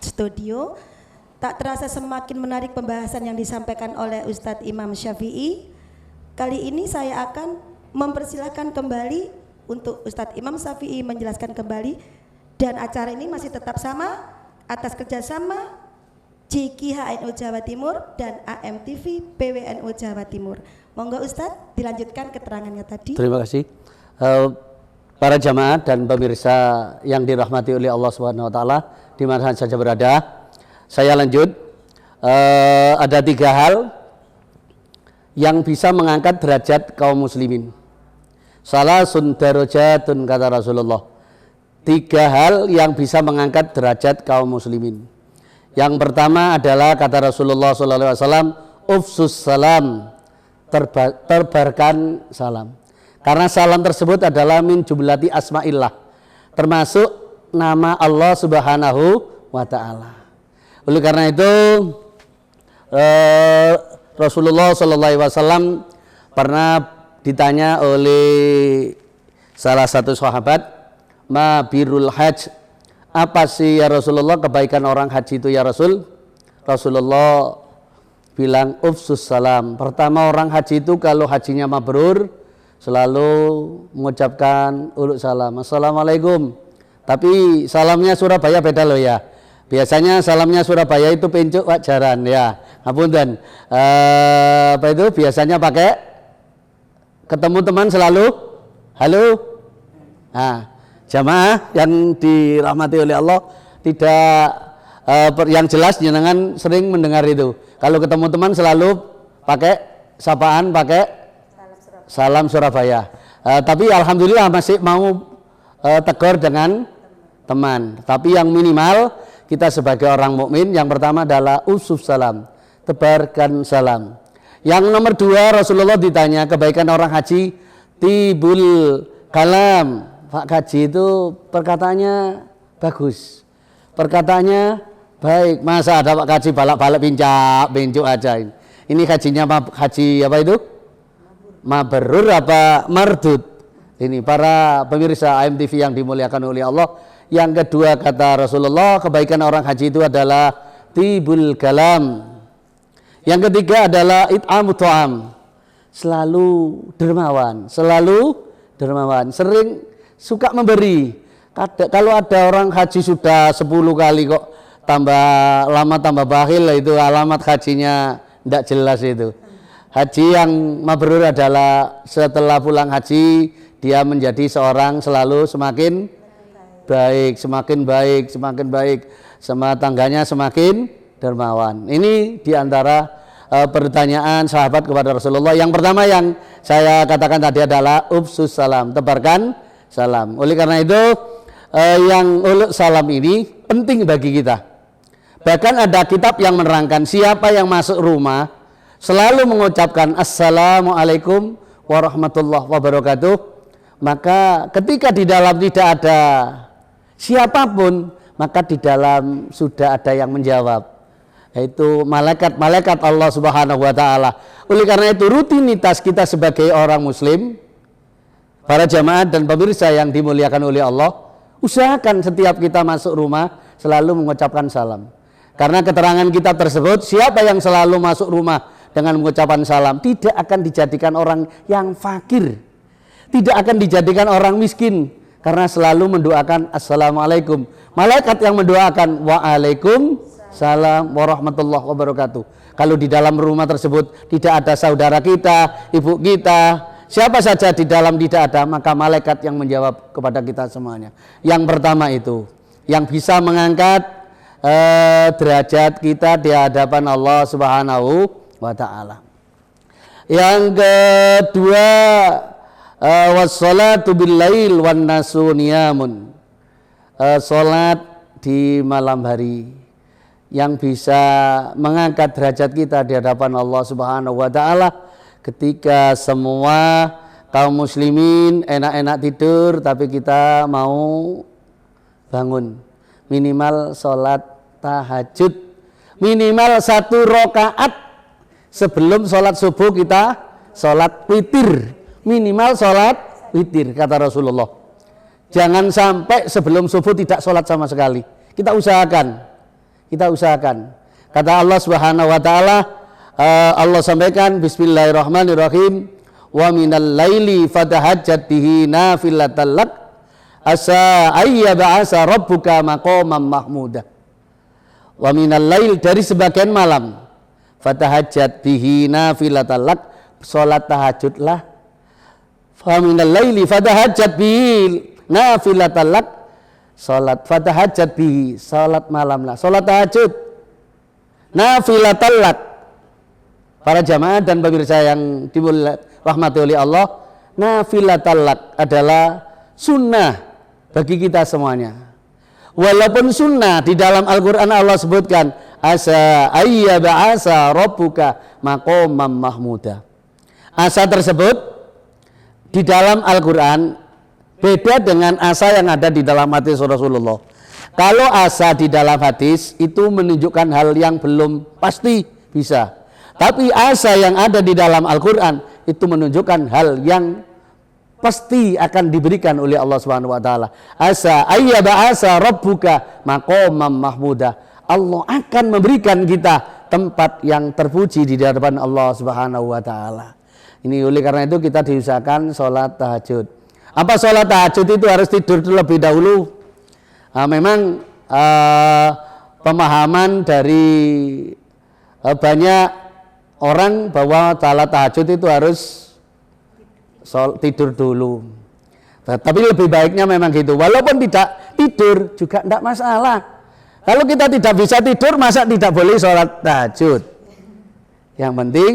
studio. Tak terasa semakin menarik pembahasan yang disampaikan oleh Ustadz Imam Syafi'i. Kali ini saya akan mempersilahkan kembali untuk Ustadz Imam Syafi'i menjelaskan kembali, dan acara ini masih tetap sama atas kerjasama JKHNU Jawa Timur dan AMTV PWNU Jawa Timur. Monggo Ustadz dilanjutkan keterangannya tadi. Terima kasih. Para jamaah dan pemirsa yang dirahmati oleh Allah Subhanahu wa taala di mana saja berada, saya lanjut. Ada 3 hal yang bisa mengangkat derajat kaum muslimin. Salasun darajatun, kata Rasulullah. 3 hal yang bisa mengangkat derajat kaum muslimin. Yang pertama adalah kata Rasulullah SAW, ufsus salam, terbarkan salam. Karena salam tersebut adalah min jumlati asma'illah, termasuk nama Allah Subhanahu wa ta'ala. Oleh karena itu Rasulullah SAW pernah ditanya oleh salah satu sahabat, ma birrul hajj, apa sih ya Rasulullah kebaikan orang haji itu ya Rasul? Rasulullah bilang ufsus salam. Pertama, orang haji itu kalau hajinya mabrur selalu mengucapkan uluk salam, assalamualaikum. Tapi salamnya Surabaya beda loh ya. Biasanya salamnya Surabaya itu pencuk wajaran ya. Ngapunten. Apa itu biasanya pakai ketemu teman selalu halo. Nah, jamaah yang dirahmati oleh Allah, tidak yang jelas jenengan sering mendengar itu. Kalau ketemu teman selalu pakai sapaan, pakai salam Surabaya. Tapi alhamdulillah masih mau tegur dengan teman. Tapi yang minimal kita sebagai orang mukmin yang pertama adalah usuf salam, tebarkan salam. Yang nomor 2, Rasulullah ditanya kebaikan orang haji, tibul kalam. Pak Haji itu perkataannya bagus, perkataannya baik. Masa ada Pak Haji balak-balak bincuk aja. Ini hajinya haji apa itu? Mabrur apa mardud? Ini para pemirsa AMTV yang dimuliakan oleh Allah. Yang kedua kata Rasulullah, kebaikan orang haji itu adalah tibul kalam. Yang ketiga adalah it'amu ta'am, selalu dermawan, sering suka memberi. Kalau ada orang haji sudah 10 kali kok tambah lama tambah bakhil, itu alamat hajinya tidak jelas itu. Haji yang mabrur adalah setelah pulang haji dia menjadi seorang selalu semakin baik, sama tangganya semakin dermawan. Ini diantara pertanyaan sahabat kepada Rasulullah. Yang pertama yang saya katakan tadi adalah ufsus salam, tebarkan salam. Oleh karena itu yang uluk salam ini penting bagi kita. Bahkan ada kitab yang menerangkan siapa yang masuk rumah selalu mengucapkan assalamualaikum warahmatullahi wabarakatuh, maka ketika di dalam tidak ada siapapun, maka di dalam sudah ada yang menjawab, yaitu malaikat Allah Subhanahu wa taala. Oleh karena itu rutinitas kita sebagai orang muslim, para jamaah dan pemirsa yang dimuliakan oleh Allah, usahakan setiap kita masuk rumah selalu mengucapkan salam. Karena keterangan kitab tersebut, siapa yang selalu masuk rumah dengan mengucapkan salam tidak akan dijadikan orang yang fakir, tidak akan dijadikan orang miskin, karena selalu mendoakan assalamualaikum. Malaikat yang mendoakan waalaikumsalam warahmatullahi wabarakatuh. Kalau di dalam rumah tersebut tidak ada saudara kita, ibu kita, siapa saja di dalam tidak ada, maka malaikat yang menjawab kepada kita semuanya. Yang pertama itu yang bisa mengangkat derajat kita di hadapan Allah Subhanahu wa taala. Yang kedua, wassalatu billail wan nasu niyamun, salat di malam hari yang bisa mengangkat derajat kita di hadapan Allah Subhanahu wa taala ketika semua kaum muslimin enak-enak tidur, tapi kita mau bangun, minimal sholat tahajud, minimal 1 rakaat sebelum sholat subuh kita sholat witir, minimal sholat witir kata Rasulullah. Jangan sampai sebelum subuh tidak sholat sama sekali. Kita usahakan. Kata Allah Subhanahu wa taala, Allah sampaikan bismillahirrahmanirrahim, wa minal laili fatahajjat bihi nafilatan lak asa ayyab'asa rabbuka maqaman mahmuda. Wa minal lail, dari sebagian malam, fatahajjat bihi nafilatan lak, salat tahajudlah. Fa minal laili fatahajjat bihi nafilatan lak, salat fatahajjat bihi, salat malam lah, salat tahajud nafilatan lak. Para jamaah dan pemirsa yang dirahmati oleh Allah, nafilatan lak adalah sunnah bagi kita semuanya. Walaupun sunnah, di dalam Al-Quran Allah sebutkan asa ayyab'asa rabbuka maqaman mahmuda. Asa tersebut di dalam Al-Quran beda dengan asa yang ada di dalam hadis Rasulullah. Kalau asa di dalam hadis itu menunjukkan hal yang belum pasti bisa. Tapi asa yang ada di dalam Al-Quran itu menunjukkan hal yang pasti akan diberikan oleh Allah Subhanahu wa taala. Asa ayyab'asa rabbuka maqaman mahmuda. Allah akan memberikan kita tempat yang terpuji di hadapan Allah Subhanahu wa taala. Ini oleh karena itu kita diusahakan sholat tahajud. Apa sholat tahajud itu harus tidur terlebih dahulu? Memang pemahaman dari banyak orang bahwa sholat tahajud itu harus tidur dulu. Tapi lebih baiknya memang gitu. Walaupun tidak tidur juga tidak masalah. Kalau kita tidak bisa tidur, masa tidak boleh sholat tahajud? Yang penting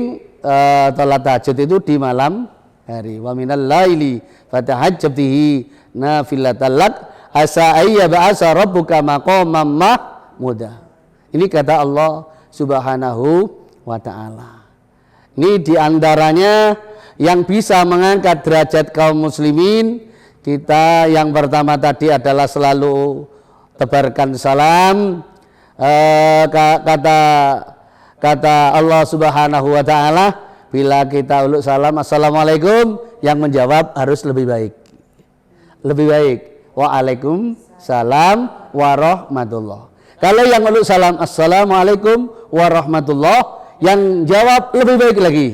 sholat tahajud itu di malam hari. Wa minal laili fatahajjab bihi nafilatan lak asa ayyab'asa rabbuka maqaman mahmuda. Ini kata Allah Subhanahu wa ta'ala. Ini diantaranya yang bisa mengangkat derajat kaum muslimin. Kita yang pertama tadi adalah selalu tebarkan salam. Kata Allah Subhanahu wa ta'ala, bila kita uluk salam assalamualaikum, yang menjawab harus lebih baik. Waalaikumsalam warahmatullah. Kalau yang uluk salam assalamualaikum warahmatullah, yang jawab lebih baik lagi.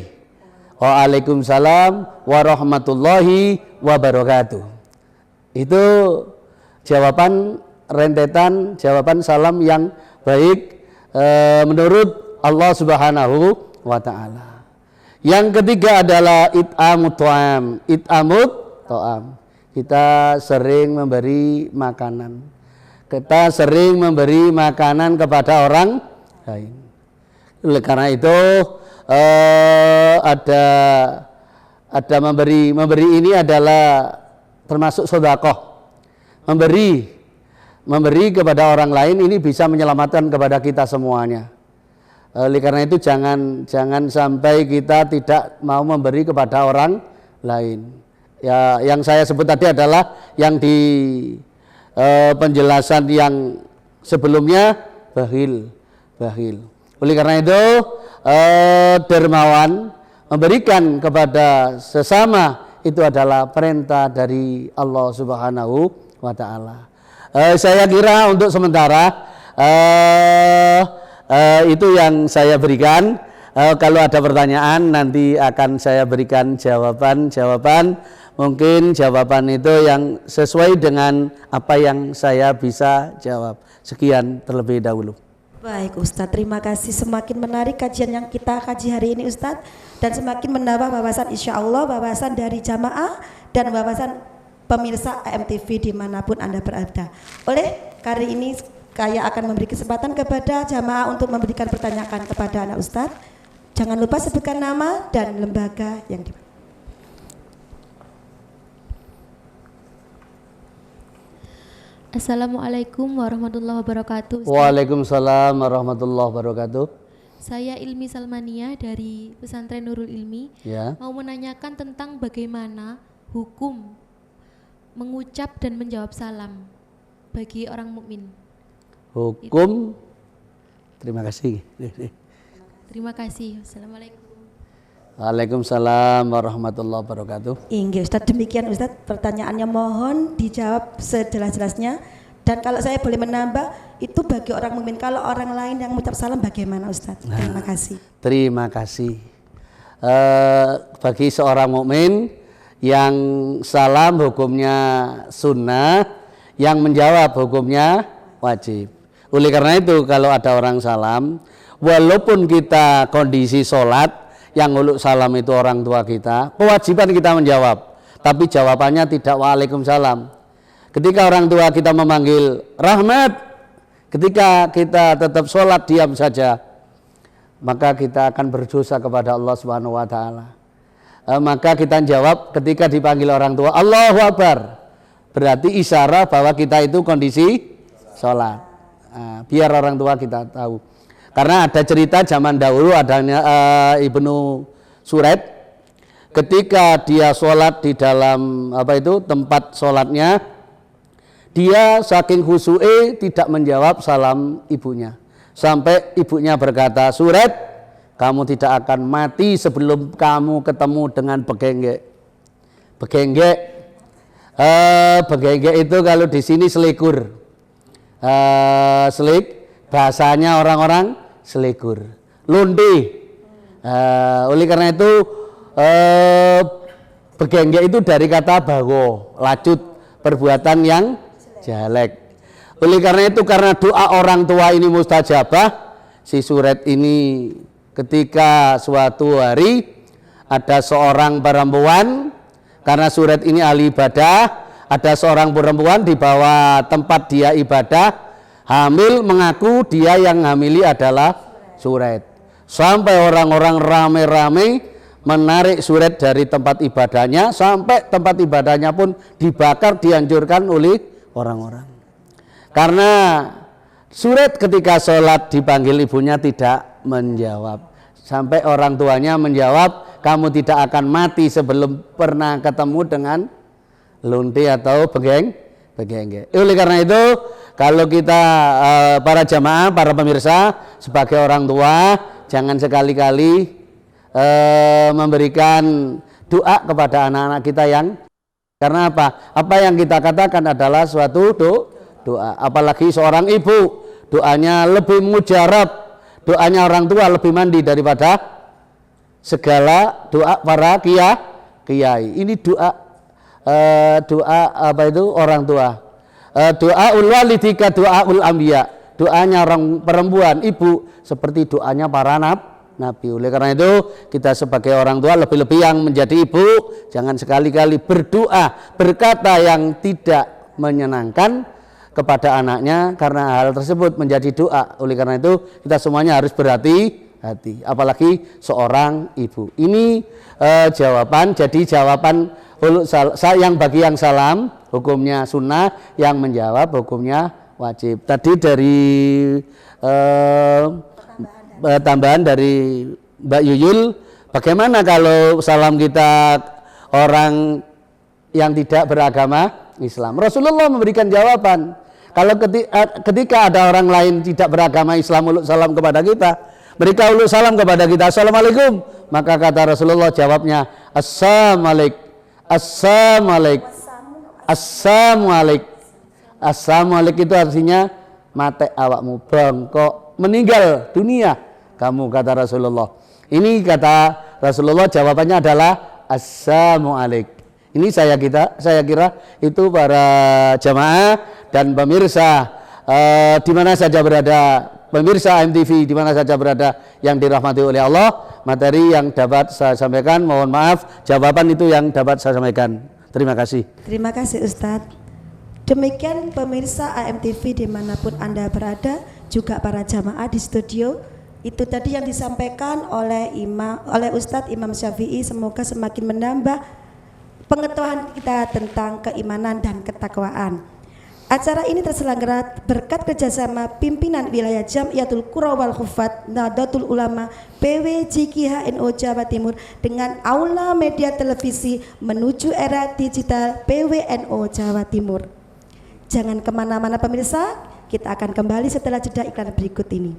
Waalaikumsalam warahmatullahi wabarakatuh. Itu jawaban rentetan, jawaban salam yang baik menurut Allah Subhanahu wa ta'ala. Yang ketiga adalah it'amut ta'am. Kita sering memberi makanan. Kita sering memberi makanan kepada orang lain. Oleh karena itu ada memberi ini adalah termasuk sedekah. Memberi kepada orang lain ini bisa menyelamatkan kepada kita semuanya. Oleh karena itu jangan sampai kita tidak mau memberi kepada orang lain. Ya, yang saya sebut tadi adalah yang di penjelasan yang sebelumnya bakhil. Oleh karena itu dermawan, memberikan kepada sesama itu adalah perintah dari Allah Subhanahu wa ta'ala. Saya kira untuk sementara itu yang saya berikan. Kalau ada pertanyaan nanti akan saya berikan jawaban. Mungkin jawaban itu yang sesuai dengan apa yang saya bisa jawab. Sekian terlebih dahulu. Baik Ustadz, terima kasih. Semakin menarik kajian yang kita kaji hari ini Ustadz, dan semakin menambah wawasan insya Allah, wawasan dari jamaah dan wawasan pemirsa AMTV dimanapun Anda berada. Oleh kali ini saya akan memberi kesempatan kepada jamaah untuk memberikan pertanyaan kepada anak Ustadz. Jangan lupa sebutkan nama dan lembaga yang di. Assalamualaikum warahmatullahi wabarakatuh. Waalaikumsalam warahmatullahi wabarakatuh. Saya Ilmi Salmania dari Pesantren Nurul Ilmi. Ya. Mau menanyakan tentang bagaimana hukum mengucap dan menjawab salam bagi orang mukmin. Hukum. Terima kasih. Terima kasih. Assalamualaikum. Waalaikumsalam warahmatullahi wabarakatuh. Inggih Ustaz, demikian Ustaz pertanyaannya, mohon dijawab sejelas-jelasnya. Dan kalau saya boleh menambah, itu bagi orang mukmin, kalau orang lain yang mengucap salam bagaimana Ustaz? Terima kasih. Terima kasih. Bagi seorang mukmin yang salam hukumnya sunnah, yang menjawab hukumnya wajib. Oleh karena itu kalau ada orang salam, walaupun kita kondisi sholat, yang nguluk salam itu orang tua kita, kewajiban kita menjawab, tapi jawabannya tidak waalaikumsalam. Ketika orang tua kita memanggil rahmat, ketika kita tetap sholat diam saja, maka kita akan berdosa kepada Allah Subhanahu wa taala. Maka kita jawab ketika dipanggil orang tua Allahu Akbar, berarti isyarat bahwa kita itu kondisi sholat. Biar orang tua kita tahu. Karena ada cerita zaman dahulu adanya Ibnu Suraid, ketika dia sholat di dalam tempat sholatnya, dia saking khusyuke tidak menjawab salam ibunya, sampai ibunya berkata, Suraid, kamu tidak akan mati sebelum kamu ketemu dengan begenggek. Begenggek itu kalau di sini selikur, bahasanya orang-orang selikur, londe. Oleh karena itu begenggek itu dari kata bawo, lacut, perbuatan yang jelek. Oleh karena itu, karena doa orang tua ini mustajabah, si Suraid ini ketika suatu hari ada seorang perempuan, karena Suraid ini ahli ibadah, ada seorang perempuan di bawah tempat dia ibadah hamil, mengaku dia yang hamili adalah Suraid. Sampai orang-orang rame-rame menarik Suraid dari tempat ibadahnya, sampai tempat ibadahnya pun dibakar, dihancurkan oleh orang-orang. Karena Suraid ketika sholat dipanggil ibunya tidak menjawab, sampai orang tuanya menjawab, kamu tidak akan mati sebelum pernah ketemu dengan lonte atau begenggek. Oleh karena itu, kalau kita para jamaah, para pemirsa, sebagai orang tua, jangan sekali-kali memberikan doa kepada anak-anak kita yang, karena apa? Apa yang kita katakan adalah suatu doa. Apalagi seorang ibu, doanya lebih mujarab, doanya orang tua lebih mandi daripada segala doa para kiai. Ini doa orang tua. Doa ul walidika doa ul anbiya, doanya orang perempuan ibu seperti doanya para nabi. Oleh karena itu, kita sebagai orang tua, lebih-lebih yang menjadi ibu, jangan sekali-kali berdoa, berkata yang tidak menyenangkan kepada anaknya, karena hal tersebut menjadi doa. Oleh karena itu, kita semuanya harus berhati-hati, apalagi seorang ibu. Ini jawaban. Jadi jawaban yang bagi yang salam hukumnya sunnah, yang menjawab hukumnya wajib. Tadi dari tambahan dari Mbak Yuyul, bagaimana kalau salam kita orang yang tidak beragama Islam? Rasulullah memberikan jawaban. Kalau ketika ada orang lain tidak beragama Islam uluk salam kepada kita, mereka uluk salam kepada kita, Assalamualaikum, maka kata Rasulullah jawabnya Assalamualaikum. Assalamualaikum itu artinya mate awakmu, bengkok, meninggal dunia kamu, kata Rasulullah. Ini kata Rasulullah jawabannya adalah Assalamualaikum. Ini saya kira itu para jamaah dan pemirsa di mana saja berada, pemirsa MTV di mana saja berada yang dirahmati oleh Allah, materi yang dapat saya sampaikan, mohon maaf, jawaban itu yang dapat saya sampaikan. Terima kasih. Terima kasih Ustadz. Demikian pemirsa AMTV dimanapun Anda berada, juga para jamaah di studio. Itu tadi yang disampaikan oleh Ustadz Imam Syafi'i. Semoga semakin menambah pengetahuan kita tentang keimanan dan ketakwaan. Acara ini terselenggara berkat kerjasama pimpinan wilayah Jamiatul Qura wal Hufat Nahdlatul Ulama PWJKHNO Jawa Timur dengan Aula Media Televisi Menuju Era Digital PWNO Jawa Timur. Jangan kemana-mana pemirsa, kita akan kembali setelah jeda iklan berikut ini.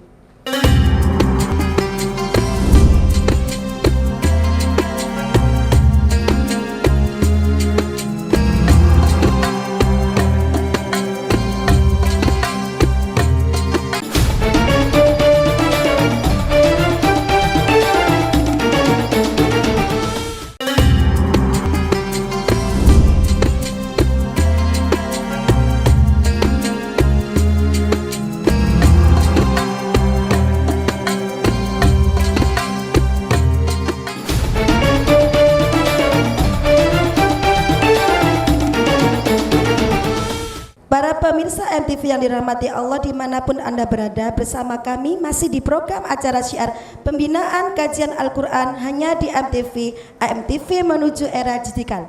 Para pemirsa MTV yang dirahmati Allah dimanapun Anda berada, bersama kami masih di program acara syiar pembinaan kajian Al-Quran hanya di MTV, AMTV menuju era digital.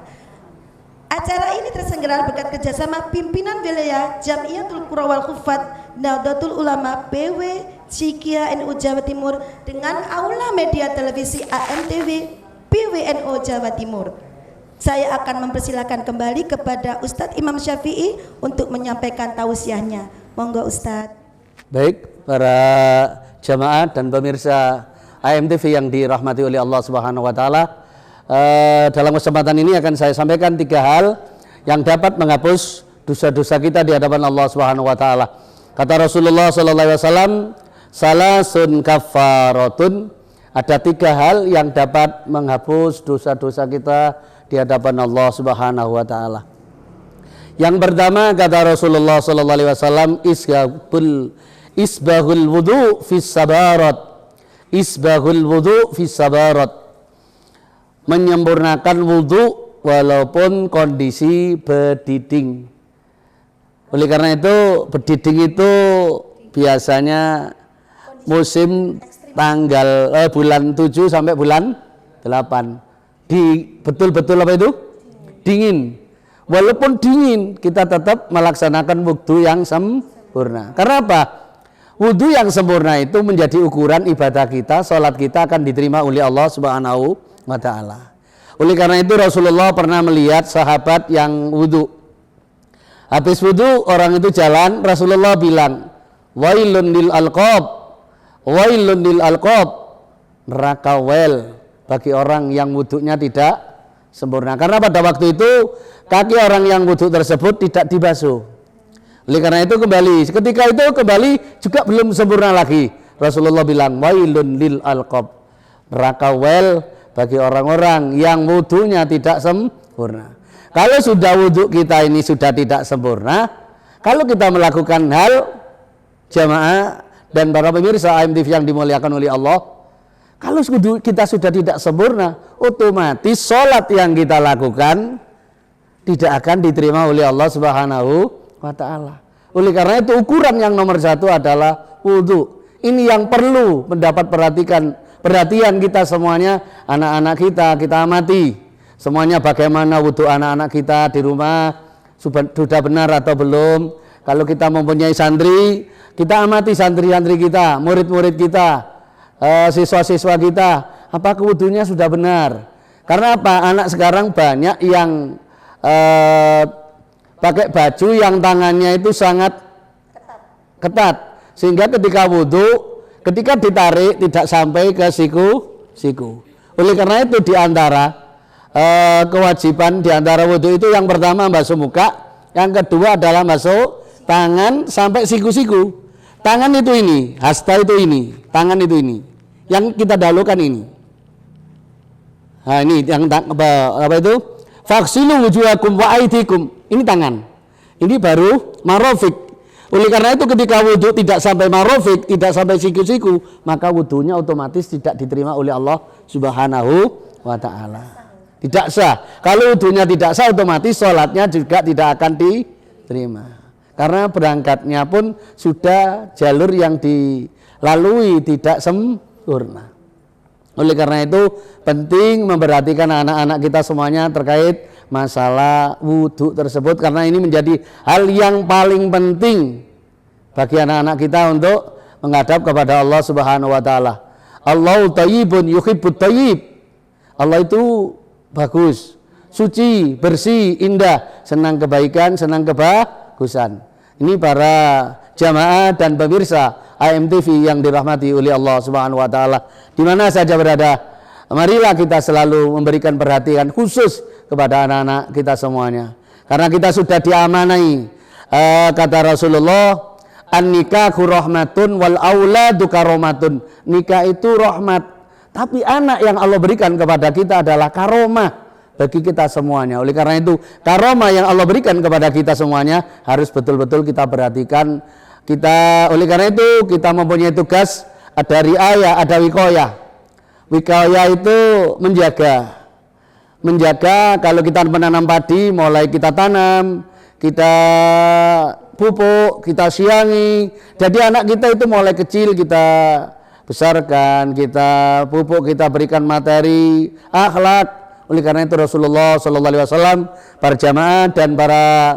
Acara ini terselenggara berkat kerjasama pimpinan wilayah Jamiatul Qura wal Hufat Nahdlatul Ulama PW Cikia NU Jawa Timur dengan Aula Media Televisi AMTV PWNU Jawa Timur. Saya akan mempersilakan kembali kepada Ustadz Imam Syafi'i untuk menyampaikan tausiahnya. Monggo Ustadz. Baik, para jamaah dan pemirsa AMTV yang dirahmati oleh Allah Subhanahu wa taala, dalam kesempatan ini akan saya sampaikan 3 hal yang dapat menghapus dosa-dosa kita di hadapan Allah Subhanahu wa taala. Kata Rasulullah sallallahu alaihi wasallam, salasun kafaratun, ada 3 hal yang dapat menghapus dosa-dosa kita di hadapan Allah Subhanahu wa taala. Yang pertama kata Rasulullah sallallahu alaihi wasallam, isbahul wudu fis sabarat. Isbahul wudu fis sabarat. Menyempurnakan wudu walaupun kondisi berdiding. Oleh karena itu, berdiding itu biasanya musim tanggal bulan 7 sampai bulan 8. Betul-betul apa itu? Dingin. Walaupun dingin, kita tetap melaksanakan wudu yang sempurna. Karena apa? Wudu yang sempurna itu menjadi ukuran ibadah kita, sholat kita akan diterima oleh Allah Subhanahu wa taala. Oleh karena itu Rasulullah pernah melihat sahabat yang wudu. Habis wudu orang itu jalan, Rasulullah bilang, "Wailun lil alqab. Wailun lil alqab." Neraka wel bagi orang yang wudhunya tidak sempurna. Karena pada waktu itu kaki orang yang wudhu tersebut tidak dibasuh. Oleh karena itu ketika itu kembali juga belum sempurna lagi. Rasulullah bilang, wailun lil alqab. Neraka wel bagi orang-orang yang wudhunya tidak sempurna. Kalau sudah wudhu kita ini sudah tidak sempurna, kalau kita melakukan hal jamaah dan para pemirsa AMTV yang dimuliakan oleh Allah, kalau kita sudah tidak sempurna, otomatis sholat yang kita lakukan tidak akan diterima oleh Allah Subhanahu wa taala. Oleh karena itu ukuran yang nomor 1 adalah wudu. Ini yang perlu mendapat perhatian kita semuanya, anak-anak kita amati. Semuanya bagaimana wudu anak-anak kita di rumah, sudah benar atau belum. Kalau kita mempunyai santri, kita amati santri-santri kita, murid-murid kita, siswa-siswa kita, apakah wudunya sudah benar? Karena apa? Anak sekarang banyak yang pakai baju yang tangannya itu sangat ketat, sehingga ketika wudu, ketika ditarik tidak sampai ke siku. Oleh karena itu diantara kewajiban diantara wudu itu yang pertama basuh muka, yang kedua adalah basuh tangan sampai siku-siku. Tangan itu ini, hasta itu ini, tangan itu ini. Yang kita dahulukan ini. Nah, ini yang apa itu? Faksilu wujuhakum wa aidikum. Ini tangan. Ini baru marofik. Oleh karena itu ketika wudu tidak sampai marofik, tidak sampai siku-siku, maka wudunya otomatis tidak diterima oleh Allah Subhanahu wa taala. Tidak sah. Kalau wudunya tidak sah, otomatis sholatnya juga tidak akan diterima. Karena berangkatnya pun sudah jalur yang dilalui tidak sempurna. Oleh karena itu penting memperhatikan anak-anak kita semuanya terkait masalah wudu tersebut, karena ini menjadi hal yang paling penting bagi anak-anak kita untuk menghadap kepada Allah Subhanahu wa taala. Allahu thayyibun yuhibbut thayyib. Allah itu bagus, suci, bersih, indah, senang kebaikan, senang kebagusan. Ini para jamaah dan pemirsa AMTV yang dirahmati oleh Allah Subhanahu wa taala, di mana saja berada, marilah kita selalu memberikan perhatian khusus kepada anak-anak kita semuanya. Karena kita sudah diamanai, kata Rasulullah, an-nikahu rahmatun wal auladu karomatun. Nikah itu rahmat, tapi anak yang Allah berikan kepada kita adalah karomah bagi kita semuanya. Oleh karena itu, karomah yang Allah berikan kepada kita semuanya harus betul-betul kita perhatikan. Oleh karena itu kita mempunyai tugas, ada riayah, ada wikoyah. Wikoyah itu menjaga kalau kita menanam padi, mulai kita tanam, kita pupuk, kita siangi. Jadi anak kita itu mulai kecil kita besarkan, kita pupuk, kita berikan materi, akhlak. Oleh karena itu Rasulullah SAW, para jamaah dan para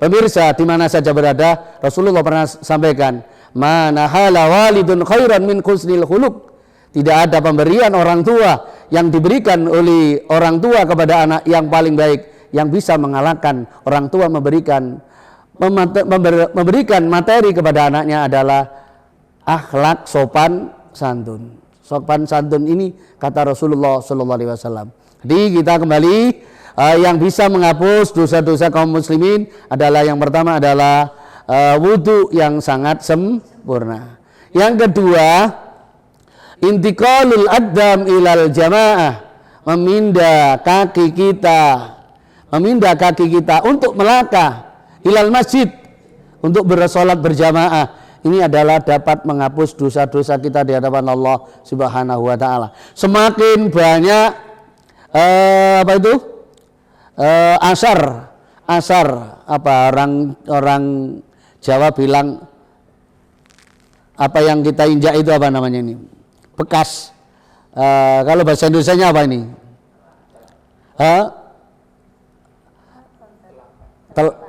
pemirsa di mana saja berada, Rasulullah pernah sampaikan, "Mana hala walidun khairan min husnil khuluq." Tidak ada pemberian orang tua yang diberikan oleh orang tua kepada anak yang paling baik, yang bisa mengalahkan orang tua memberikan materi kepada anaknya adalah akhlak sopan santun. Sopan santun ini kata Rasulullah SAW. Jadi kita kembali yang bisa menghapus dosa-dosa kaum muslimin adalah yang pertama adalah wudhu yang sangat sempurna. Yang kedua, intiqalul aqdam ilal jamaah, memindah kaki kita untuk melangkah ilal masjid, untuk bersolat berjamaah. Ini adalah dapat menghapus dosa-dosa kita di hadapan Allah Subhanahu wa taala. Semakin banyak asar orang Jawa bilang apa yang kita injak itu apa namanya ini? Bekas. Kalau bahasa Indonesianya apa ini?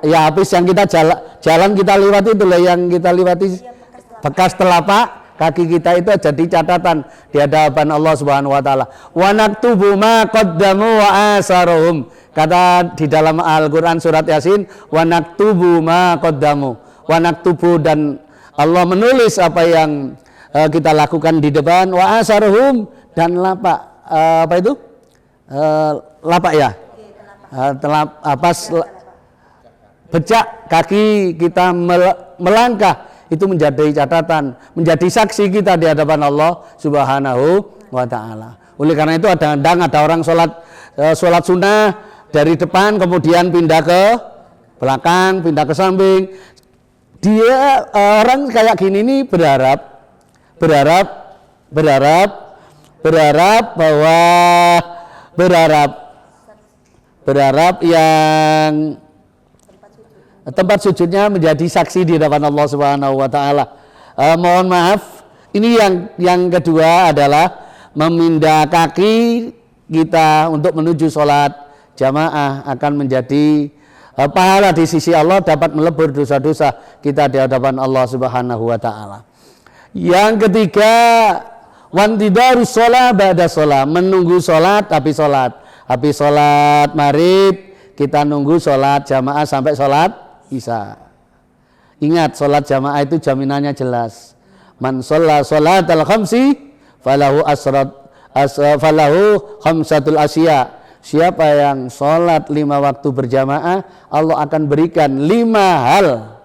Ya habis yang kita jalan kita lewati itu loh, yang kita lewati bekas telapak kaki kita itu jadi catatan di hadapan Allah Subhanahu wa taala. Wa naktubu ma qaddamu wa asaruhum. Kata di dalam Al-Qur'an surat Yasin, wa naktubu ma qaddamu. Wa naktubu, dan Allah menulis apa yang kita lakukan di depan, wa asaruhum, dan lapak lapak ya. Becak kaki kita melangkah itu menjadi catatan, menjadi saksi kita di hadapan Allah Subhanahu wa taala. Oleh karena itu ada orang sholat sunnah dari depan kemudian pindah ke belakang, pindah ke samping. Dia orang kayak gini nih berharap yang tempat sujudnya menjadi saksi di hadapan Allah Subhanahu wa taala. Mohon maaf, ini yang kedua adalah memindah kaki kita untuk menuju sholat jamaah akan menjadi pahala di sisi Allah, dapat melebur dosa-dosa kita di hadapan Allah Subhanahu wa taala. Yang ketiga, wantidarus sholat ba'da sholat, menunggu sholat habis sholat maghrib kita nunggu sholat jamaah sampai sholat Isya. Ingat, sholat jamaah itu jaminannya jelas. Man sholla sholatal khamsi falahu khamsatul asya. Siapa yang sholat 5 waktu berjamaah, Allah akan berikan 5 hal.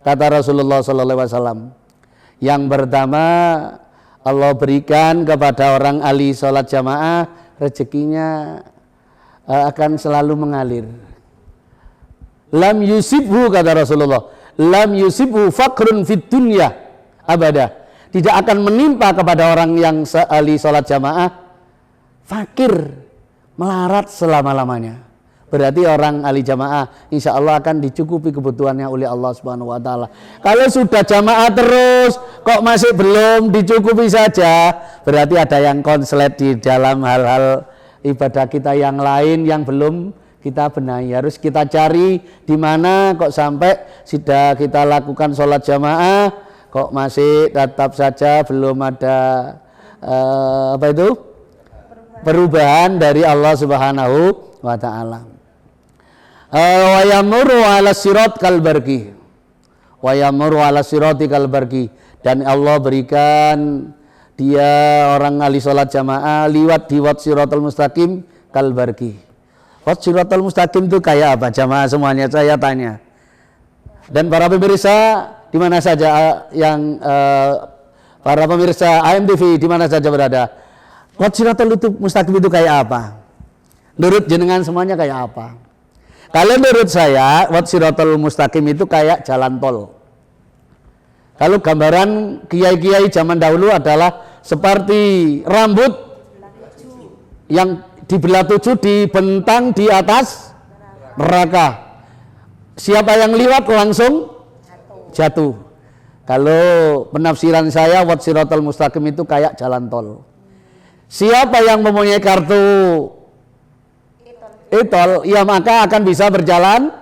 Kata Rasulullah SAW. Yang pertama, Allah berikan kepada orang ahli sholat jamaah, rezekinya akan selalu mengalir. Lam yusibhu, kata Rasulullah, lam yusibhu fakrun fid dunya abada. Tidak akan menimpa kepada orang yang ahli sholat jamaah fakir, melarat selama-lamanya. Berarti orang ahli jamaah insya Allah akan dicukupi kebutuhannya oleh Allah Subhanahu wa taala. Kalau sudah jamaah terus kok masih belum dicukupi saja, berarti ada yang konslet di dalam hal-hal ibadah kita yang lain yang belum kita benahi. Harus kita cari di mana kok sampai sudah kita lakukan sholat jamaah kok masih tetap saja belum ada perubahan dari Allah Subhanahu wa taala. Wa yamuru ala sirat kal barqi. Wa yamuru ala sirati kal barqi, dan Allah berikan dia orang ahli sholat jamaah liwat di wat siratal mustaqim kal barqi. Wat siratal mustaqim itu kayak apa jamaah semuanya, saya tanya. Dan para pemirsa di mana saja yang para pemirsa AMTV di mana saja berada, wat siratal mustaqim itu kayak apa? Menurut jenengan semuanya kayak apa? Kalau menurut saya, wat siratal mustaqim itu kayak jalan tol. Kalau gambaran kiai-kiai zaman dahulu adalah seperti rambut yang dibelah 7 dibentang di atas neraka. Siapa yang lewat langsung jatuh. Kalau penafsiran saya wat siratal mustaqim itu kayak jalan tol. Siapa yang mempunyai kartu e-tol, ya maka akan bisa berjalan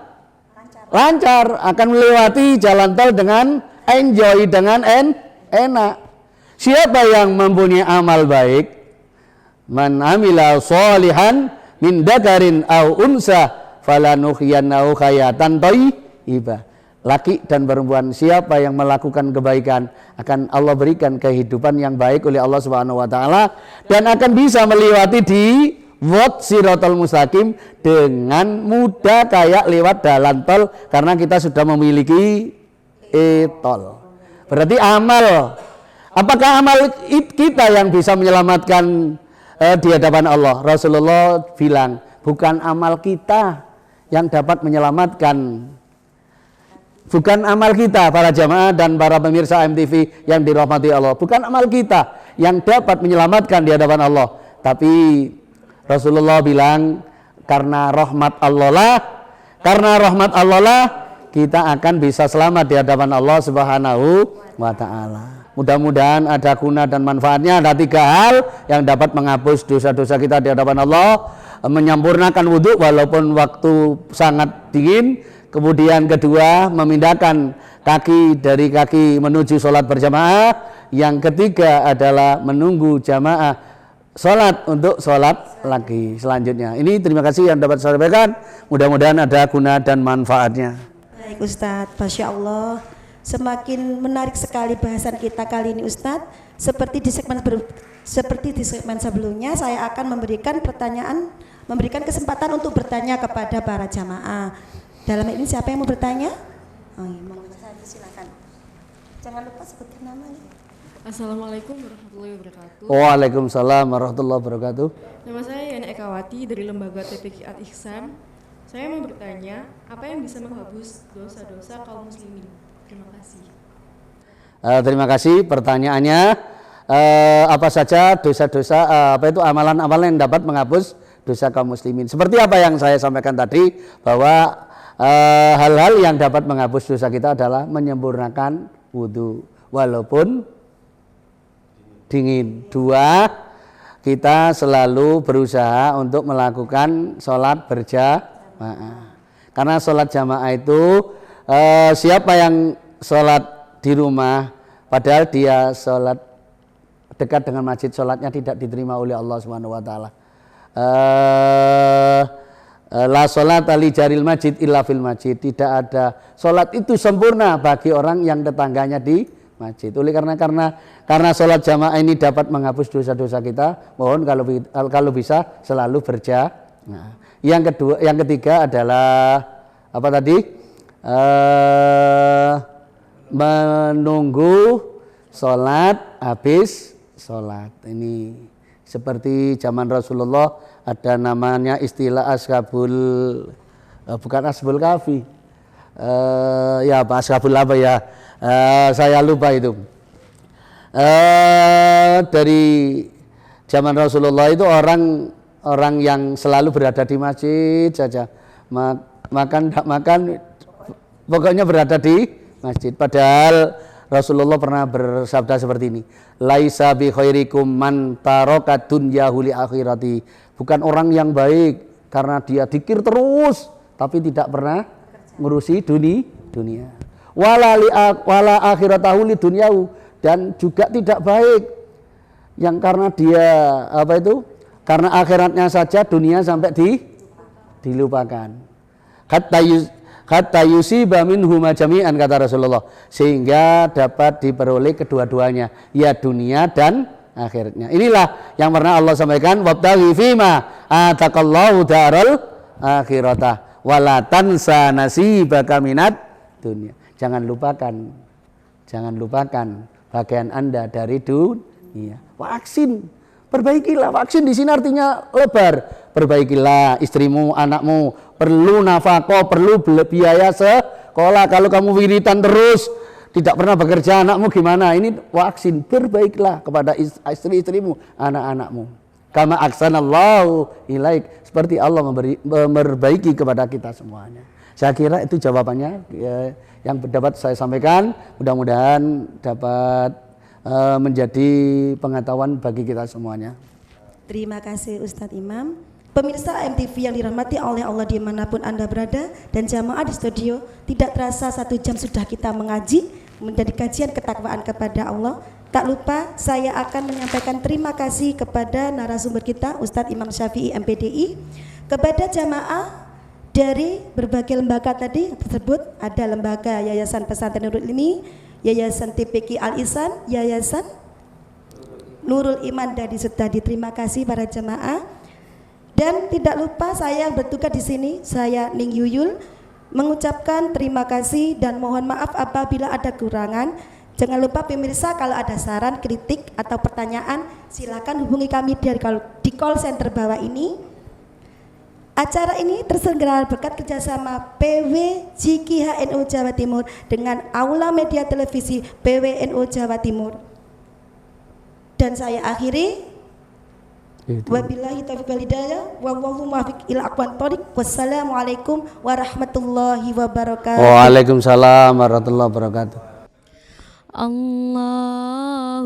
lancar, akan melewati jalan tol dengan enjoy, dengan enak. Siapa yang mempunyai amal baik, man amila sholihan min dakarin au unsa falanuhyiyannahu hayatan thayyibah. Laki dan perempuan, siapa yang melakukan kebaikan akan Allah berikan kehidupan yang baik oleh Allah Subhanahu wa taala dan akan bisa melewati di wat siratal mustaqim dengan mudah kayak lewat jalan tol karena kita sudah memiliki e-tol. Berarti amal, apakah amal kita yang bisa menyelamatkan di hadapan Allah? Rasulullah bilang, bukan amal kita yang dapat menyelamatkan. Bukan amal kita para jamaah dan para pemirsa MTV yang dirahmati Allah. Bukan amal kita yang dapat menyelamatkan di hadapan Allah. Tapi Rasulullah bilang karena rahmat Allah lah kita akan bisa selamat di hadapan Allah Subhanahu wa taala. Mudah-mudahan ada guna dan manfaatnya. Ada 3 hal yang dapat menghapus dosa-dosa kita di hadapan Allah. Menyempurnakan wudhu walaupun waktu sangat dingin. Kemudian kedua, memindahkan kaki dari kaki menuju sholat berjamaah. Yang ketiga adalah menunggu jamaah sholat untuk sholat lagi selanjutnya. Ini terima kasih yang dapat saya sampaikan. Mudah-mudahan ada guna dan manfaatnya. Baik Ustadz, Masya Allah. Semakin menarik sekali bahasan kita kali ini Ustadz. Seperti di segmen sebelumnya, saya akan memberikan kesempatan untuk bertanya kepada para jamaah. Dalam ini siapa yang mau bertanya? Oh iya, silakan. Jangan lupa sebutkan namanya. Assalamualaikum warahmatullahi wabarakatuh. Waalaikumsalam warahmatullahi wabarakatuh. Nama saya Yani Ekawati dari Lembaga TPQ At Ihsan. Saya mau bertanya, apa yang bisa menghapus dosa-dosa kaum muslimin? Terima kasih. Terima kasih pertanyaannya. Apa saja dosa-dosa, apa itu amalan-amalan yang dapat menghapus dosa kaum muslimin? Seperti apa yang saya sampaikan tadi, bahwa hal-hal yang dapat menghapus dosa kita adalah menyempurnakan wudhu walaupun dingin. 2, kita selalu berusaha untuk melakukan sholat berjamaah. Karena sholat jamaah itu siapa yang sholat di rumah padahal dia sholat dekat dengan masjid, sholatnya tidak diterima oleh Allah Subhanahu wa taala. La sholat li jaril masjid illa fil masjid. Tidak ada sholat itu sempurna bagi orang yang tetangganya di masjid. Oleh karena sholat jamaah ini dapat menghapus dosa-dosa kita, mohon kalau bisa selalu berjamaah. Yang ketiga adalah apa tadi? Menunggu sholat habis sholat. Ini seperti zaman Rasulullah ada namanya istilah bukan ashabul kahfi, ya apa ashabul apa ya, saya lupa itu. Dari zaman Rasulullah itu orang yang selalu berada di masjid saja, makan tak makan pokoknya berada di masjid. Padahal Rasulullah pernah bersabda seperti ini, laisa bi khairikum man taraka dunyahu li akhirati. Bukan orang yang baik karena dia dzikir terus tapi tidak pernah ngurusi dunia. Wala akhiratahu li dunyahu, dan juga tidak baik yang karena dia apa itu? Karena akhiratnya saja dunia sampai dilupakan. Hatta yusiba minhuma jami'an, kata Rasulullah, sehingga dapat diperoleh kedua-duanya, ya dunia dan akhirnya. Inilah yang pernah Allah sampaikan, wabtaghi fima ataqallahu daral akhirata wala tansa nasibaka minad dunya. Jangan lupakan bagian Anda dari dunia. Vaksin, perbaikilah. Vaksin di sini artinya lebar. Perbaikilah istrimu, anakmu, perlu nafkah, perlu biaya sekolah. Kalau kamu wiritan terus, tidak pernah bekerja, anakmu gimana? Ini vaksin, berbaiklah kepada istri-istrimu, anak-anakmu. Kama aksanallahu ilaik, seperti Allah memperbaiki kepada kita semuanya. Saya kira itu jawabannya. yang dapat saya sampaikan, mudah-mudahan dapat menjadi pengetahuan bagi kita semuanya. Terima kasih Ustadz Imam. Pemirsa MTV yang dirahmati oleh Allah dimanapun Anda berada dan jamaah di studio, tidak terasa 1 jam sudah kita mengaji menjadi kajian ketakwaan kepada Allah. Tak lupa saya akan menyampaikan terima kasih kepada narasumber kita Ustadz Imam Syafi'i MPDI, kepada jamaah dari berbagai lembaga tadi tersebut, ada lembaga Yayasan Pesantren Nurul Ilmi, Yayasan TPQ Al Ihsan, Yayasan Nurul Iman Dadi Sutadi. Terima kasih para jemaah. Dan tidak lupa saya yang bertugas di sini, saya Ning Yuyul, mengucapkan terima kasih dan mohon maaf apabila ada kekurangan. Jangan lupa pemirsa, kalau ada saran, kritik atau pertanyaan, silakan hubungi kami di call center bawah ini. Acara ini terselenggara berkat kerjasama PWJKHNU Jawa Timur dengan Aula Media Televisi PWNU Jawa Timur. Dan saya akhiri, wabillahi taufiq wal hidayah, wallahu muwaffiq ila aqwamit thoriq. Wassalamualaikum warahmatullahi wabarakatuh. Waalaikumsalam warahmatullahi wabarakatuh. Allahumma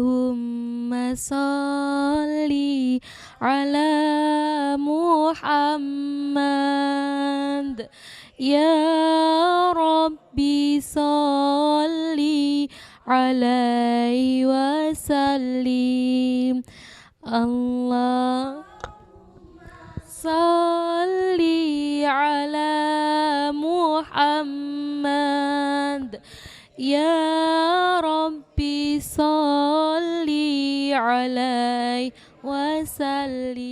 salli ala Muhammad, ya Rabbi salli alaihi wasallim. Allah salli ala Muhammad, ya Rabbi salli alaihi wasallim.